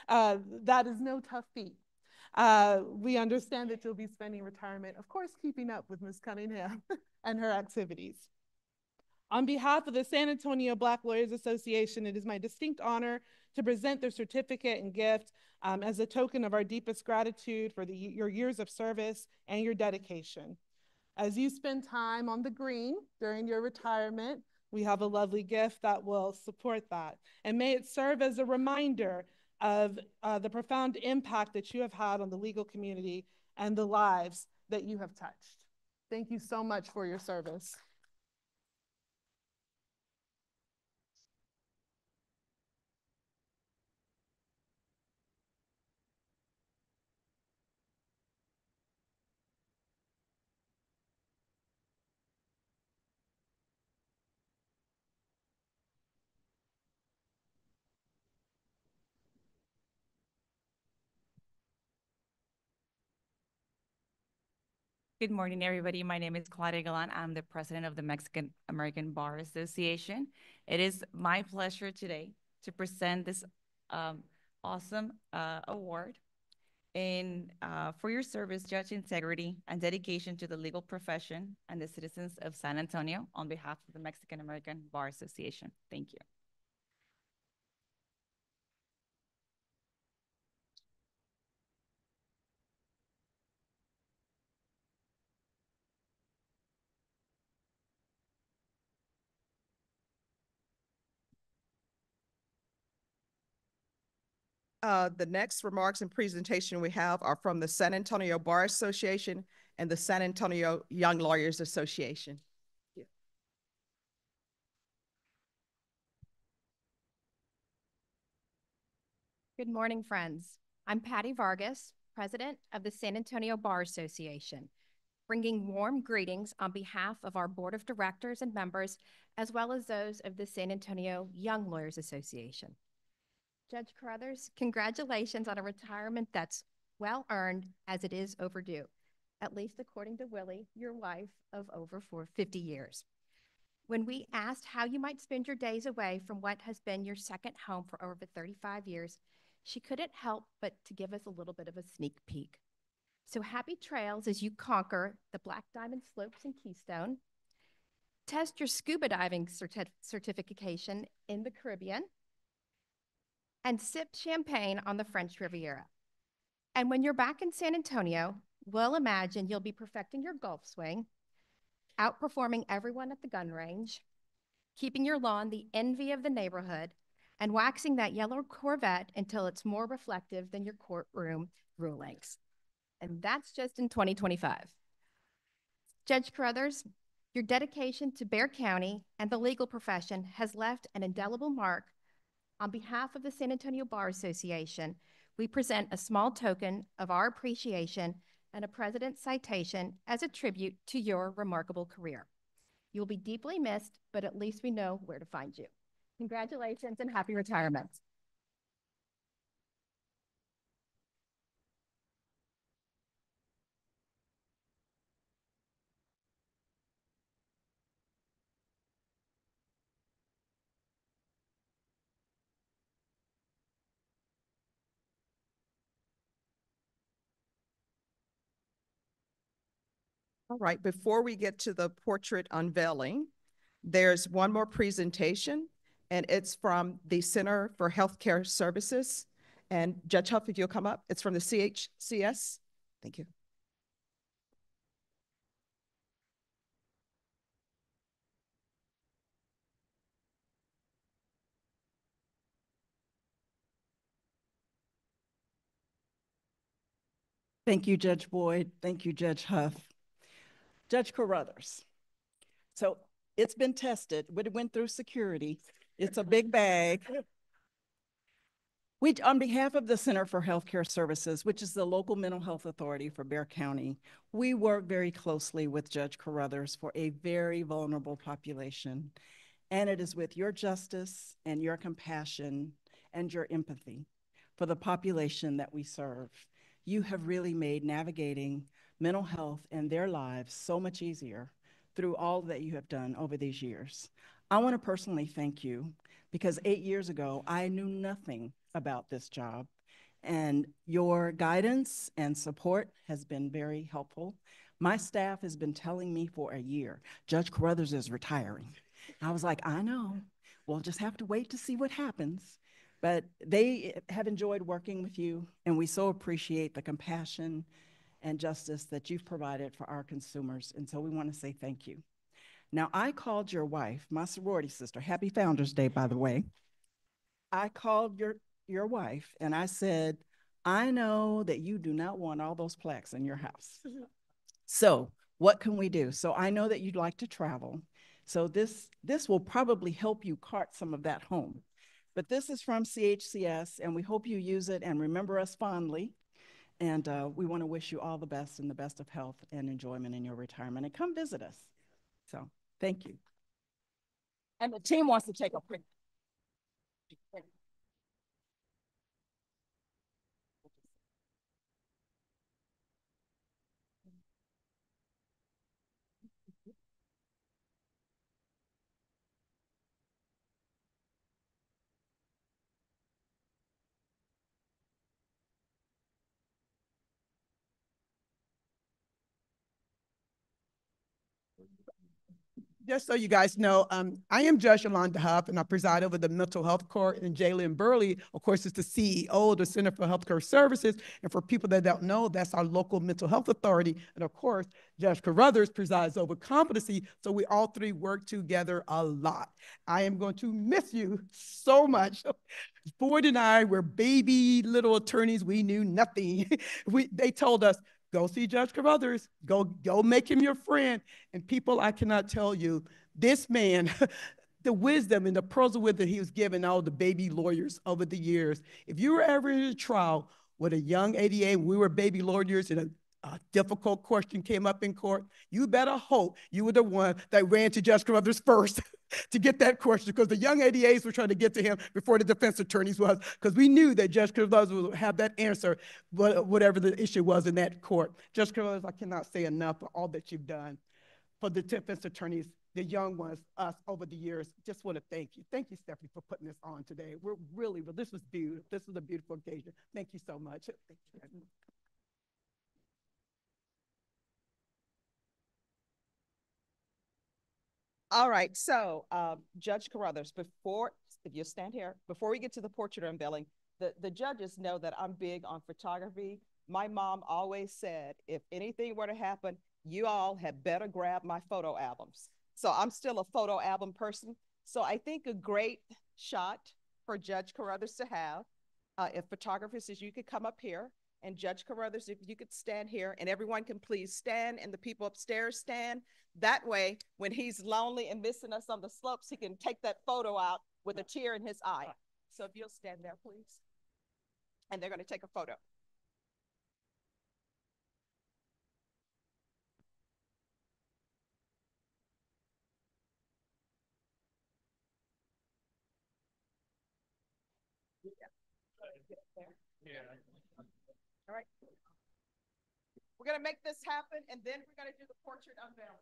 that is no tough feat. We understand that you'll be spending retirement, of course, keeping up with Ms. Cunningham and her activities. On behalf of the San Antonio Black Lawyers Association, it is my distinct honor to present their certificate and gift as a token of our deepest gratitude for your years of service and your dedication. As you spend time on the green during your retirement, we have a lovely gift that will support that. And may it serve as a reminder of the profound impact that you have had on the legal community and the lives that you have touched. Thank you so much for your service. Good morning, everybody. My name is Claudia Galan. I'm the president of the Mexican American Bar Association. It is my pleasure today to present this awesome award for your service, judge integrity, and dedication to the legal profession and the citizens of San Antonio on behalf of the Mexican American Bar Association. Thank you. The next remarks and presentation we have are from the San Antonio Bar Association and the San Antonio Young Lawyers Association. Good morning, friends. I'm Patty Vargas, president of the San Antonio Bar Association, bringing warm greetings on behalf of our board of directors and members, as well as those of the San Antonio Young Lawyers Association. Judge Carruthers, congratulations on a retirement that's well earned, as it is overdue, at least according to Willie, your wife of over 50 years. When we asked how you might spend your days away from what has been your second home for over 35 years, she couldn't help but to give us a little bit of a sneak peek. So happy trails as you conquer the Black Diamond Slopes in Keystone, test your scuba diving certification in the Caribbean, and sip champagne on the French Riviera. And when you're back in San Antonio, we'll imagine you'll be perfecting your golf swing, outperforming everyone at the gun range, keeping your lawn the envy of the neighborhood, and waxing that yellow Corvette until it's more reflective than your courtroom rulings. And that's just in 2025. Judge Carruthers, your dedication to Bexar County and the legal profession has left an indelible mark. On behalf of the San Antonio Bar Association, we present a small token of our appreciation and a president's citation as a tribute to your remarkable career. You'll be deeply missed, but at least we know where to find you. Congratulations and happy retirement. All right, before we get to the portrait unveiling, there's one more presentation, and it's from the Center for Healthcare Services. And Judge Huff, if you'll come up, it's from the CHCS. Thank you. Thank you, Judge Boyd. Thank you, Judge Huff. Judge Carruthers. So it's been tested. It went through security. It's a big bag. On behalf of the Center for Healthcare Services, which is the local mental health authority for Bexar County, we work very closely with Judge Carruthers for a very vulnerable population. And it is with your justice and your compassion and your empathy for the population that we serve. You have really made navigating mental health and their lives so much easier through all that you have done over these years. I want to personally thank you because 8 years ago, I knew nothing about this job, and your guidance and support has been very helpful. My staff has been telling me for a year, Judge Carruthers is retiring. I was like, I know, we'll just have to wait to see what happens. But they have enjoyed working with you, and we so appreciate the compassion and justice that you've provided for our consumers, and so we want to say thank you. Now, I called your wife, my sorority sister, happy Founders Day, by the way. I called your wife, and I said, I know that you do not want all those plaques in your house. So what can we do? So I know that you'd like to travel. So this will probably help you cart some of that home. But this is from CHCS, and we hope you use it and remember us fondly. And we want to wish you all the best and the best of health and enjoyment in your retirement. And come visit us. So thank you. And the team wants to take a quick. Just so you guys know, I am Judge Yolanda Huff, and I preside over the Mental Health Court. And Jalen Burley, of course, is the CEO of the Center for Healthcare Services. And for people that don't know, that's our local mental health authority. And of course, Judge Carruthers presides over competency. So we all three work together a lot. I am going to miss you so much. Boyd and I were baby little attorneys. We knew nothing. They told us, go see Judge Carruthers. Go make him your friend. And people, I cannot tell you, this man, the wisdom and the pearls of wisdom he was giving all the baby lawyers over the years. If you were ever in a trial with a young ADA, we were baby lawyers, and a difficult question came up in court, you better hope you were the one that ran to Judge Carruthers first to get that question, because the young ADAs were trying to get to him before the defense attorneys was, because we knew that Judge Carruthers would have that answer, whatever the issue was in that court. Judge Carruthers, I cannot say enough for all that you've done for the defense attorneys, the young ones, us over the years. Just want to thank you. Thank you, Stephanie, for putting this on today. We're really, this was beautiful. This was a beautiful occasion. Thank you so much. Thank you. All right, so Judge Carruthers, if you stand here, before we get to the portrait unveiling, the judges know that I'm big on photography. My mom always said, if anything were to happen, you all had better grab my photo albums. So I'm still a photo album person. So I think a great shot for Judge Carruthers to have, if photographers, is you could come up here, and Judge Carruthers, if you could stand here, and everyone can please stand, and the people upstairs stand. That way, when he's lonely and missing us on the slopes, he can take that photo out with a tear in his eye. So if you'll stand there, please. And they're going to take a photo. All right. We're going to make this happen, and then we're going to do the portrait unveiling.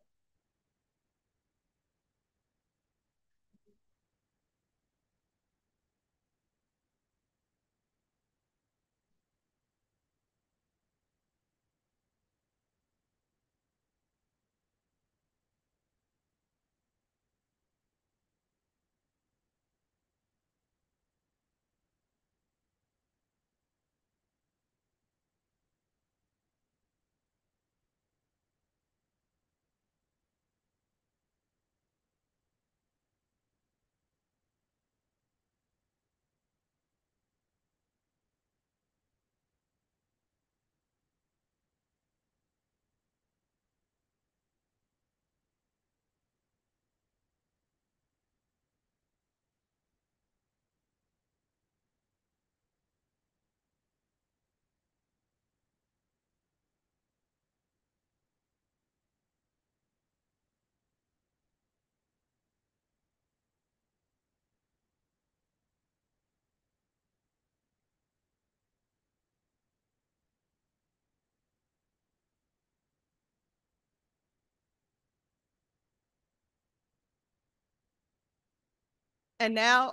And now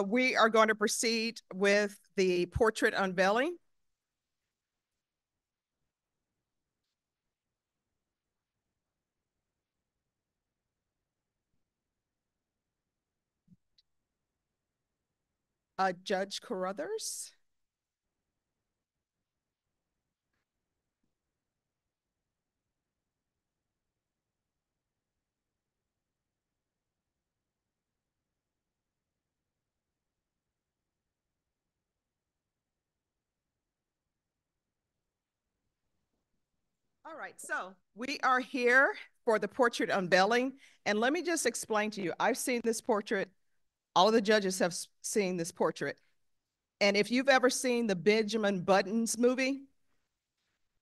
we are going to proceed with the portrait unveiling. Judge Carruthers. All right, so we are here for the portrait unveiling. And let me just explain to you, I've seen this portrait. All of the judges have seen this portrait. And if you've ever seen the Benjamin Buttons movie,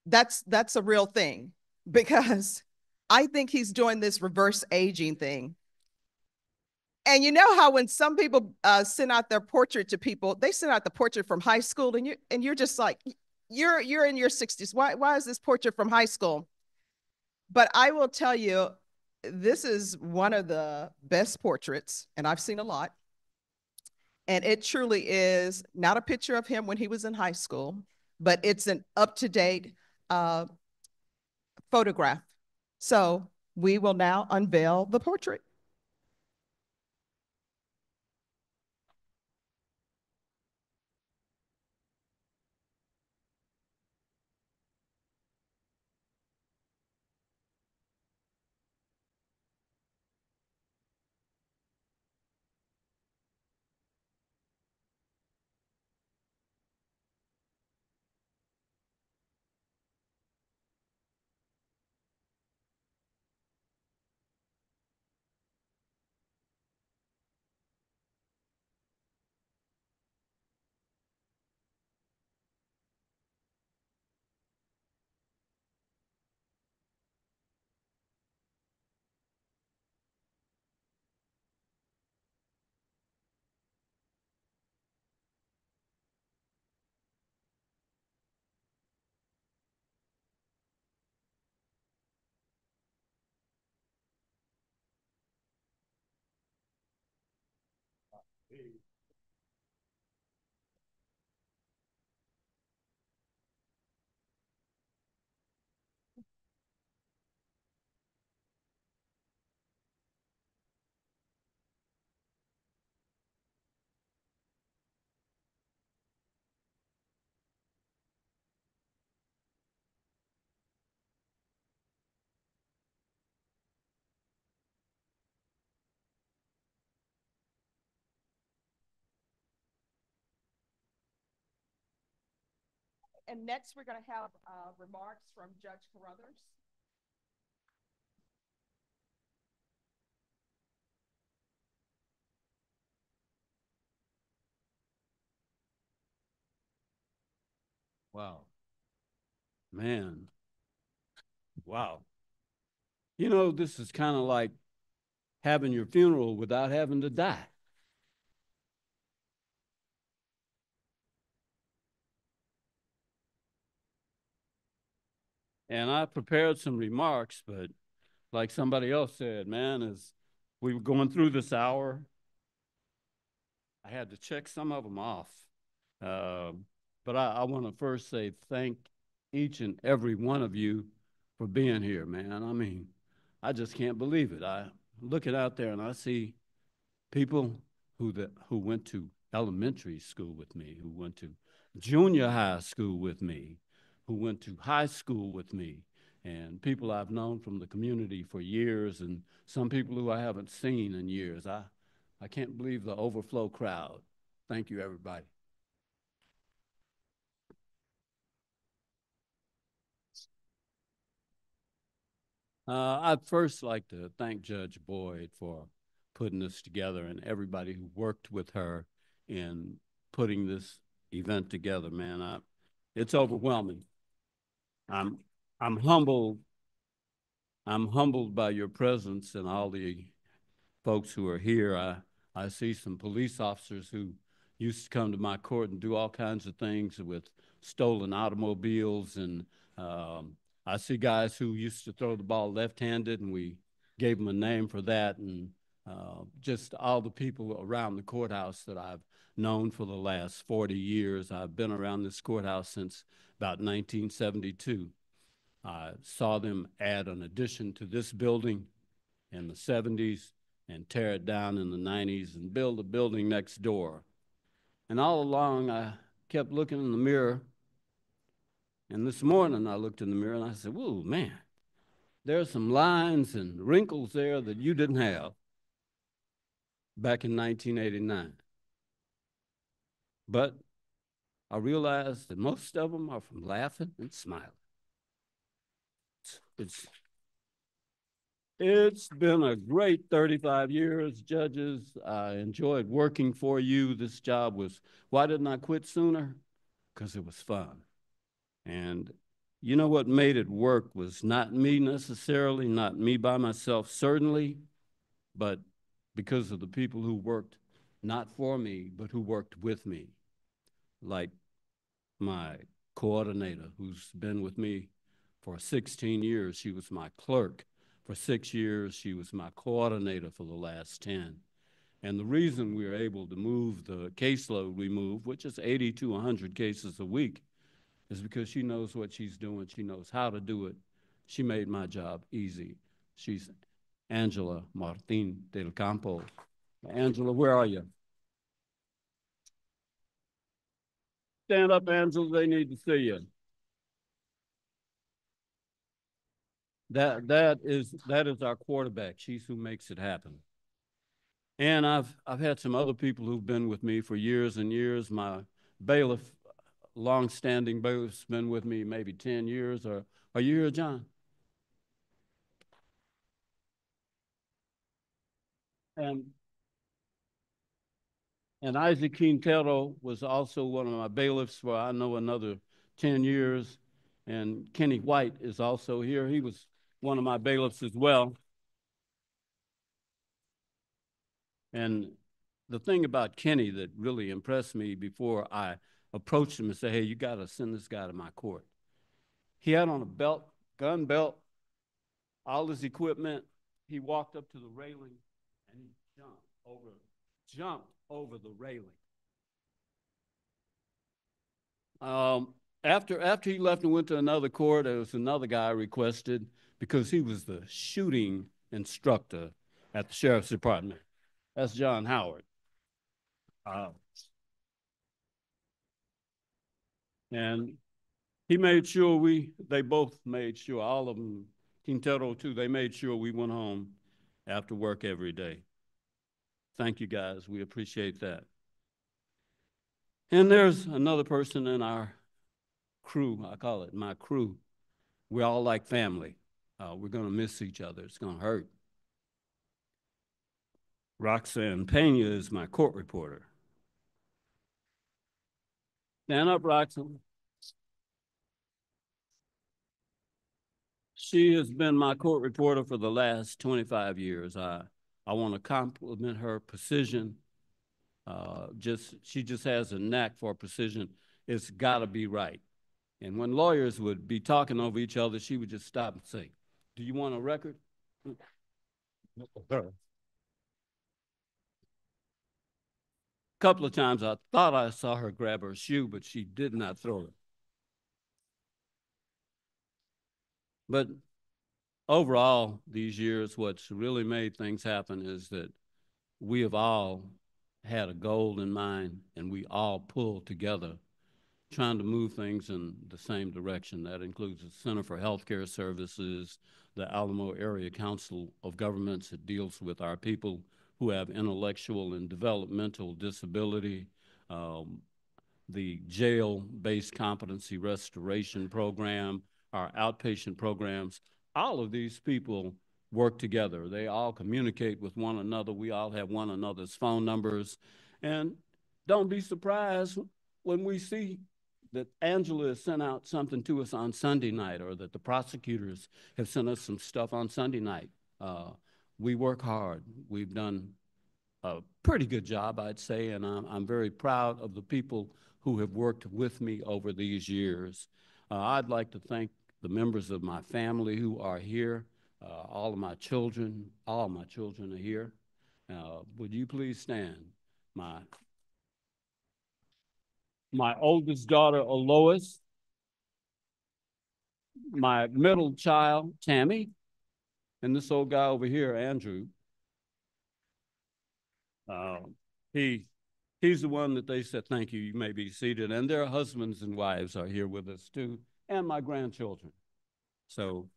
that's a real thing, because I think he's doing this reverse aging thing. And you know how when some people send out their portrait to people, they send out the portrait from high school, and you're just like, you're in your 60s. Why is this portrait from high school? But I will tell you, this is one of the best portraits, and I've seen a lot. And it truly is not a picture of him when he was in high school, but it's an up-to-date photograph. So we will now unveil the portrait. And next, we're going to have remarks from Judge Carruthers. Wow. Man. Wow. You know, this is kind of like having your funeral without having to die. And I prepared some remarks, but like somebody else said, man, as we were going through this hour, I had to check some of them off. But I want to first say thank each and every one of you for being here, man. I mean, I just can't believe it. I'm looking out there and I see people who went to elementary school with me, who went to junior high school with me, who went to high school with me, and people I've known from the community for years, and some people who I haven't seen in years. I can't believe the overflow crowd. Thank you, everybody. I'd first like to thank Judge Boyd for putting this together and everybody who worked with her in putting this event together, man. It's overwhelming. I'm humbled. I'm humbled by your presence and all the folks who are here. I see some police officers who used to come to my court and do all kinds of things with stolen automobiles, and I see guys who used to throw the ball left-handed, and we gave them a name for that, and just all the people around the courthouse that I've known for the last 40 years. I've been around this courthouse since about 1972. I saw them add an addition to this building in the 70s and tear it down in the 90s and build a building next door. And all along, I kept looking in the mirror. And this morning, I looked in the mirror and I said, whoa, man, there's some lines and wrinkles there that you didn't have back in 1989. But I realized that most of them are from laughing and smiling. It's been a great 35 years, judges. I enjoyed working for you. This job was, why didn't I quit sooner? Because it was fun. And you know what made it work was not me necessarily, not me by myself, certainly, but because of the people who worked not for me, but who worked with me, like my coordinator who's been with me for 16 years. She was my clerk for 6 years. She was my coordinator for the last 10. And the reason we were able to move the caseload we move, which is 80 to 100 cases a week, is because she knows what she's doing. She knows how to do it. She made my job easy. She's Angela Martin del Campo. Angela, where are you? Stand up, Angela. They need to see you. That is our quarterback. She's who makes it happen. And I've had some other people who've been with me for years and years. My bailiff, long-standing bailiff's been with me maybe 10 years. Or are you here, John? And Isaac Quintero was also one of my bailiffs for, I know, another 10 years. And Kenny White is also here. He was one of my bailiffs as well. And the thing about Kenny that really impressed me before I approached him and said, hey, you got to send this guy to my court. He had on a belt, gun belt, all his equipment. He walked up to the railing and he jumped over jumped over the railing. After he left and went to another court, there was another guy requested because he was the shooting instructor at the sheriff's department. That's John Howard. And he made sure they both made sure, all of them, Quintero too, they made sure we went home after work every day. Thank you guys, we appreciate that. And there's another person in our crew, I call it my crew. We're all like family. We're gonna miss each other, it's gonna hurt. Roxanne Pena is my court reporter. Stand up, Roxanne. She has been my court reporter for the last 25 years. I want to compliment her precision. She just has a knack for precision. It's got to be right. And when lawyers would be talking over each other, she would just stop and say, "Do you want a record?" A couple of times I thought I saw her grab her shoe, but she did not throw it. But overall, these years, what's really made things happen is that we have all had a goal in mind, and we all pulled together trying to move things in the same direction. That includes the Center for Healthcare Services, the Alamo Area Council of Governments that deals with our people who have intellectual and developmental disability, the jail-based competency restoration program, our outpatient programs. All of these people work together. They all communicate with one another. We all have one another's phone numbers. And don't be surprised when we see that Angela has sent out something to us on Sunday night, or that the prosecutors have sent us some stuff on Sunday night. We work hard. We've done a pretty good job, I'd say, and I'm very proud of the people who have worked with me over these years. I'd like to thank the members of my family who are here. All my children are here. Would you please stand? My oldest daughter, Alois, my middle child, Tammy, and this old guy over here, Andrew. He's the one that they said, "Thank you, you may be seated." And their husbands and wives are here with us too, and my grandchildren. So,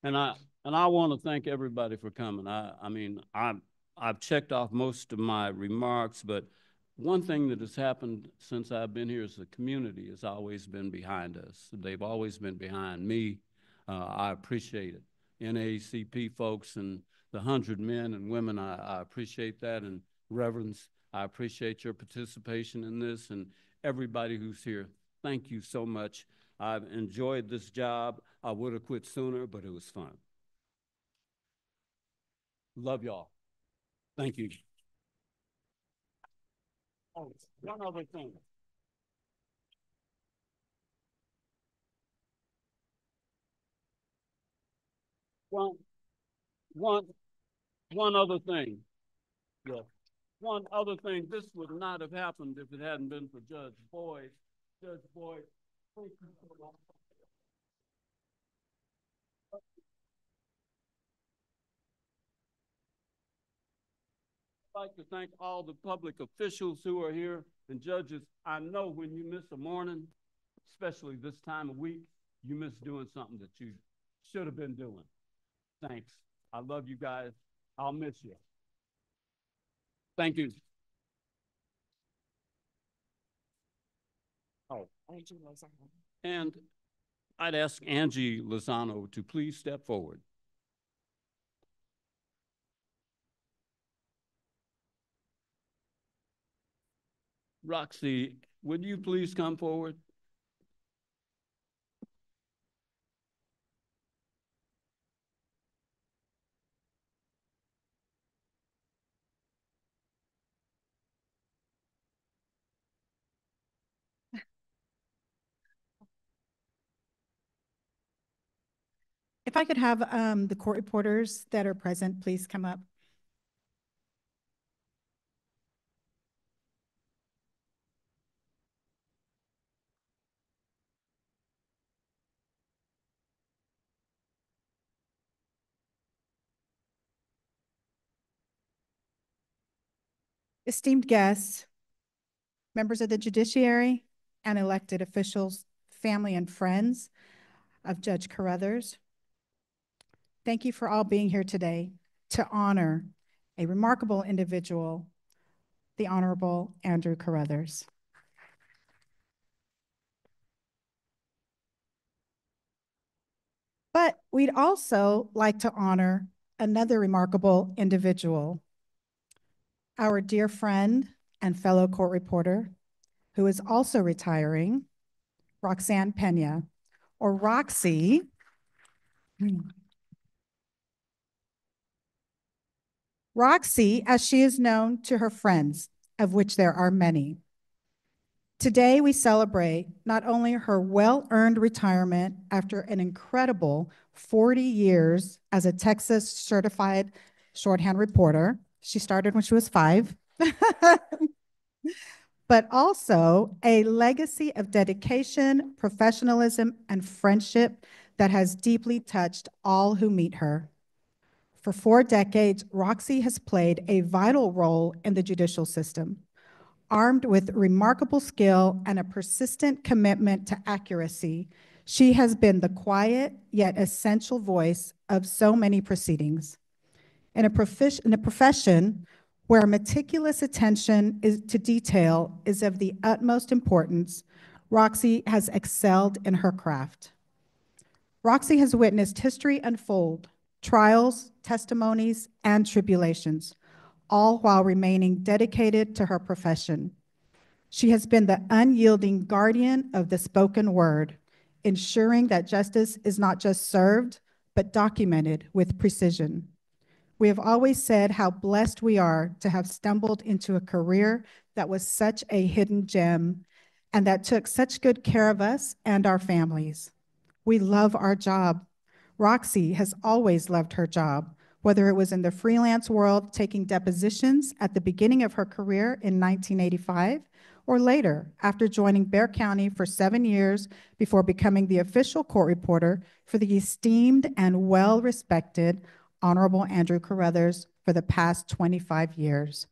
and I want to thank everybody for coming. I've checked off most of my remarks, but one thing that has happened since I've been here is the community has always been behind us. They've always been behind me. I appreciate it. NAACP folks and the 100 men and women, I appreciate that. And Reverends, I appreciate your participation in this, and everybody who's here. Thank you so much. I've enjoyed this job. I would have quit sooner, but it was fun. Love y'all. Thank you. Oh, one other thing. One other thing. Yeah. One other thing. This would not have happened if it hadn't been for Judge Boyd. Judge Boyd, thank you so much. I'd like to thank all the public officials who are here and judges. I know when you miss a morning, especially this time of week, you miss doing something that you should have been doing. Thanks. I love you guys. I'll miss you. Thank you. Oh. And I'd ask Angie Lozano to please step forward. Roxy, would you please come forward? If I could have the court reporters that are present, please come up. esteemed guests, members of the judiciary, and elected officials, family and friends of Judge Carruthers, thank you for all being here today to honor a remarkable individual, the Honorable Andrew Carruthers. But we'd also like to honor another remarkable individual, our dear friend and fellow court reporter, who is also retiring, Roxanne Pena, or Roxy. Roxy, as she is known to her friends, of which there are many. Today, we celebrate not only her well-earned retirement after an incredible 40 years as a Texas certified shorthand reporter. She started when she was 5. But also a legacy of dedication, professionalism, and friendship that has deeply touched all who meet her. For 4 decades, Roxy has played a vital role in the judicial system. Armed with remarkable skill and a persistent commitment to accuracy, she has been the quiet yet essential voice of so many proceedings. In a profession where meticulous attention to detail is of the utmost importance, Roxy has excelled in her craft. Roxy has witnessed history unfold, trials, testimonies, and tribulations, all while remaining dedicated to her profession. She has been the unyielding guardian of the spoken word, ensuring that justice is not just served, but documented with precision. We have always said how blessed we are to have stumbled into a career that was such a hidden gem and that took such good care of us and our families. We love our job. Roxy has always loved her job, whether it was in the freelance world taking depositions at the beginning of her career in 1985, or later after joining Bexar County for 7 years before becoming the official court reporter for the esteemed and well-respected Honorable Andrew Carruthers for the past 25 years.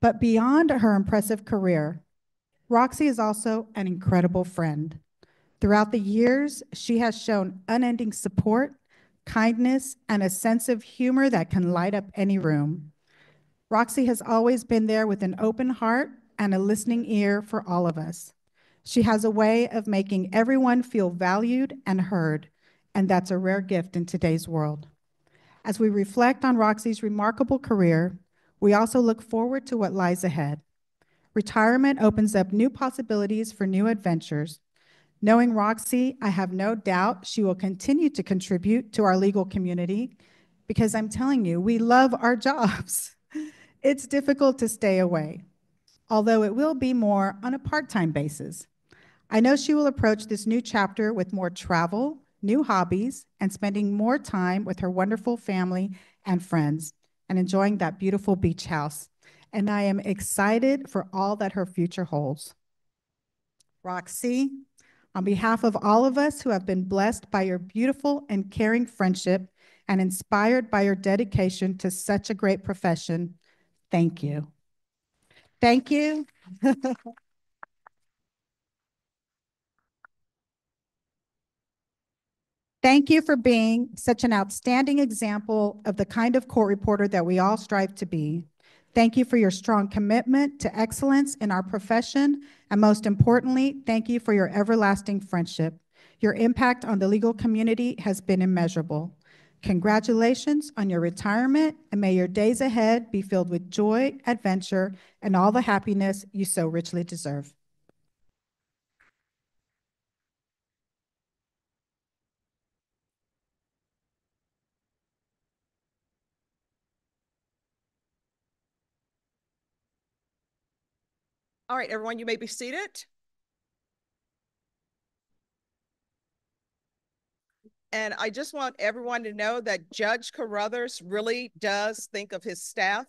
But beyond her impressive career, Roxy is also an incredible friend. Throughout the years, she has shown unending support, kindness, and a sense of humor that can light up any room. Roxy has always been there with an open heart and a listening ear for all of us. She has a way of making everyone feel valued and heard, and that's a rare gift in today's world. As we reflect on Roxy's remarkable career, we also look forward to what lies ahead. Retirement opens up new possibilities for new adventures. Knowing Roxy, I have no doubt she will continue to contribute to our legal community because I'm telling you, we love our jobs. It's difficult to stay away, although it will be more on a part-time basis. I know she will approach this new chapter with more travel, new hobbies, and spending more time with her wonderful family and friends and enjoying that beautiful beach house. And I am excited for all that her future holds. Roxy, on behalf of all of us who have been blessed by your beautiful and caring friendship and inspired by your dedication to such a great profession, thank you. Thank you. Thank you for being such an outstanding example of the kind of court reporter that we all strive to be. Thank you for your strong commitment to excellence in our profession, and most importantly, thank you for your everlasting friendship. Your impact on the legal community has been immeasurable. Congratulations on your retirement, and may your days ahead be filled with joy, adventure, and all the happiness you so richly deserve. All right, everyone, you may be seated. And I just want everyone to know that Judge Carruthers really does think of his staff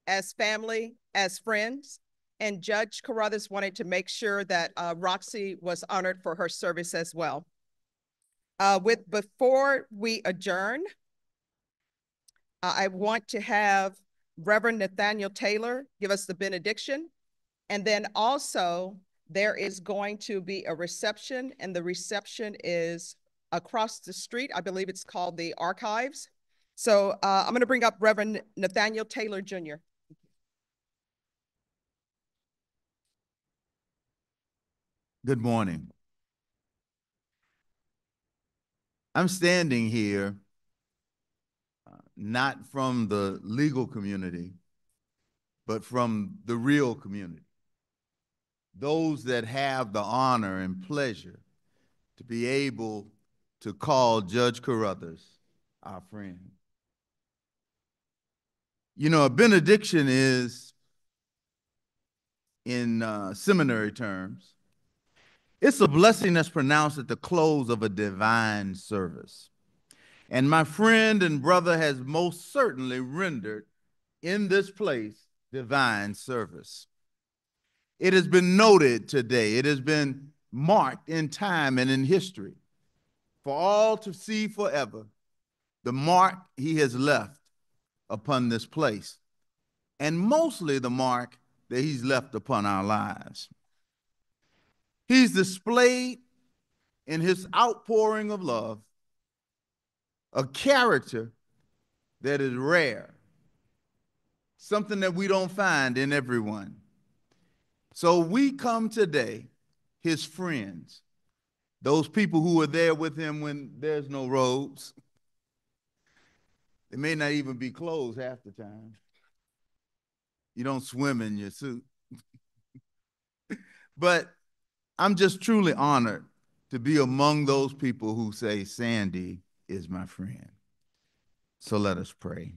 as family, as friends. And Judge Carruthers wanted to make sure that Roxy was honored for her service as well. Before we adjourn, I want to have Reverend Nathaniel Taylor give us the benediction. And then also there is going to be a reception, and the reception is across the street. I believe it's called the Archives. So I'm going to bring up Reverend Nathaniel Taylor Jr. Good morning. I'm standing here not from the legal community, but from the real community. Those that have the honor and pleasure to be able to call Judge Carruthers our friend. You know, a benediction is, in seminary terms, it's a blessing that's pronounced at the close of a divine service. And my friend and brother has most certainly rendered in this place divine service. It has been noted today, it has been marked in time and in history for all to see forever the mark he has left upon this place, and mostly the mark that he's left upon our lives. He's displayed in his outpouring of love a character that is rare, something that we don't find in everyone. So we come today, his friends, those people who were there with him when there's no robes. They may not even be clothes half the time. You don't swim in your suit. But I'm just truly honored to be among those people who say, Sandy is my friend. So let us pray.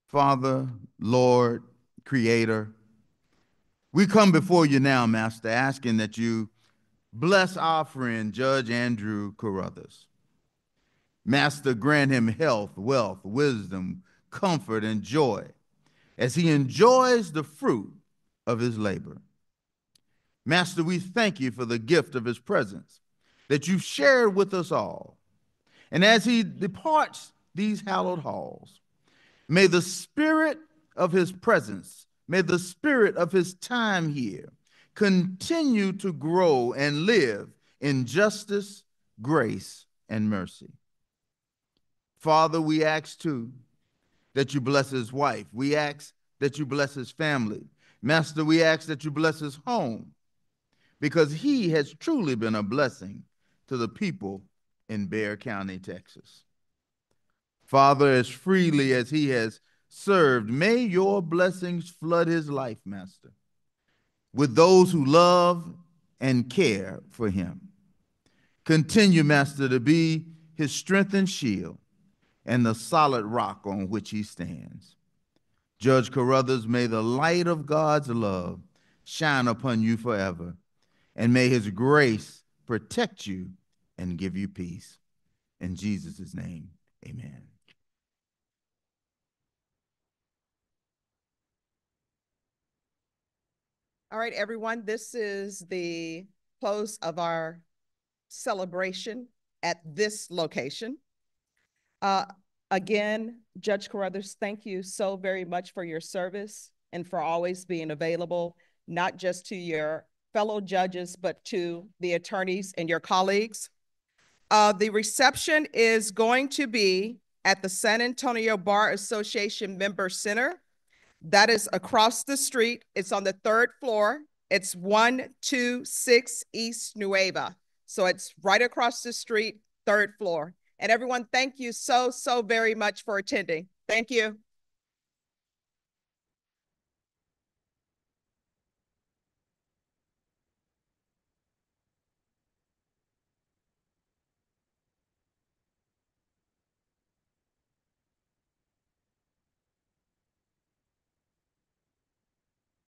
Father, Lord, Creator, we come before you now, Master, asking that you bless our friend, Judge Andrew Carruthers. Master, grant him health, wealth, wisdom, comfort, and joy as he enjoys the fruit of his labor. Master, we thank you for the gift of his presence that you've shared with us all. And as he departs these hallowed halls, may the spirit of his presence, may the spirit of his time here continue to grow and live in justice, grace, and mercy. Father, we ask too that you bless his wife. We ask that you bless his family. Master, we ask that you bless his home, because he has truly been a blessing to the people in Bexar County, Texas. Father, as freely as he has served, may your blessings flood his life, Master, with those who love and care for him. Continue, Master, to be his strength and shield and the solid rock on which he stands. Judge Carruthers, may the light of God's love shine upon you forever, and may his grace protect you and give you peace. In Jesus' name, amen. All right, everyone, this is the close of our celebration at this location. Again, Judge Carruthers, thank you so very much for your service and for always being available, not just to your fellow judges, but to the attorneys and your colleagues. The reception is going to be at the San Antonio Bar Association Member Center. That is across the street. It's on the 3rd floor. It's 126 East Nueva. So it's right across the street, 3rd floor. And everyone, thank you so very much for attending. Thank you.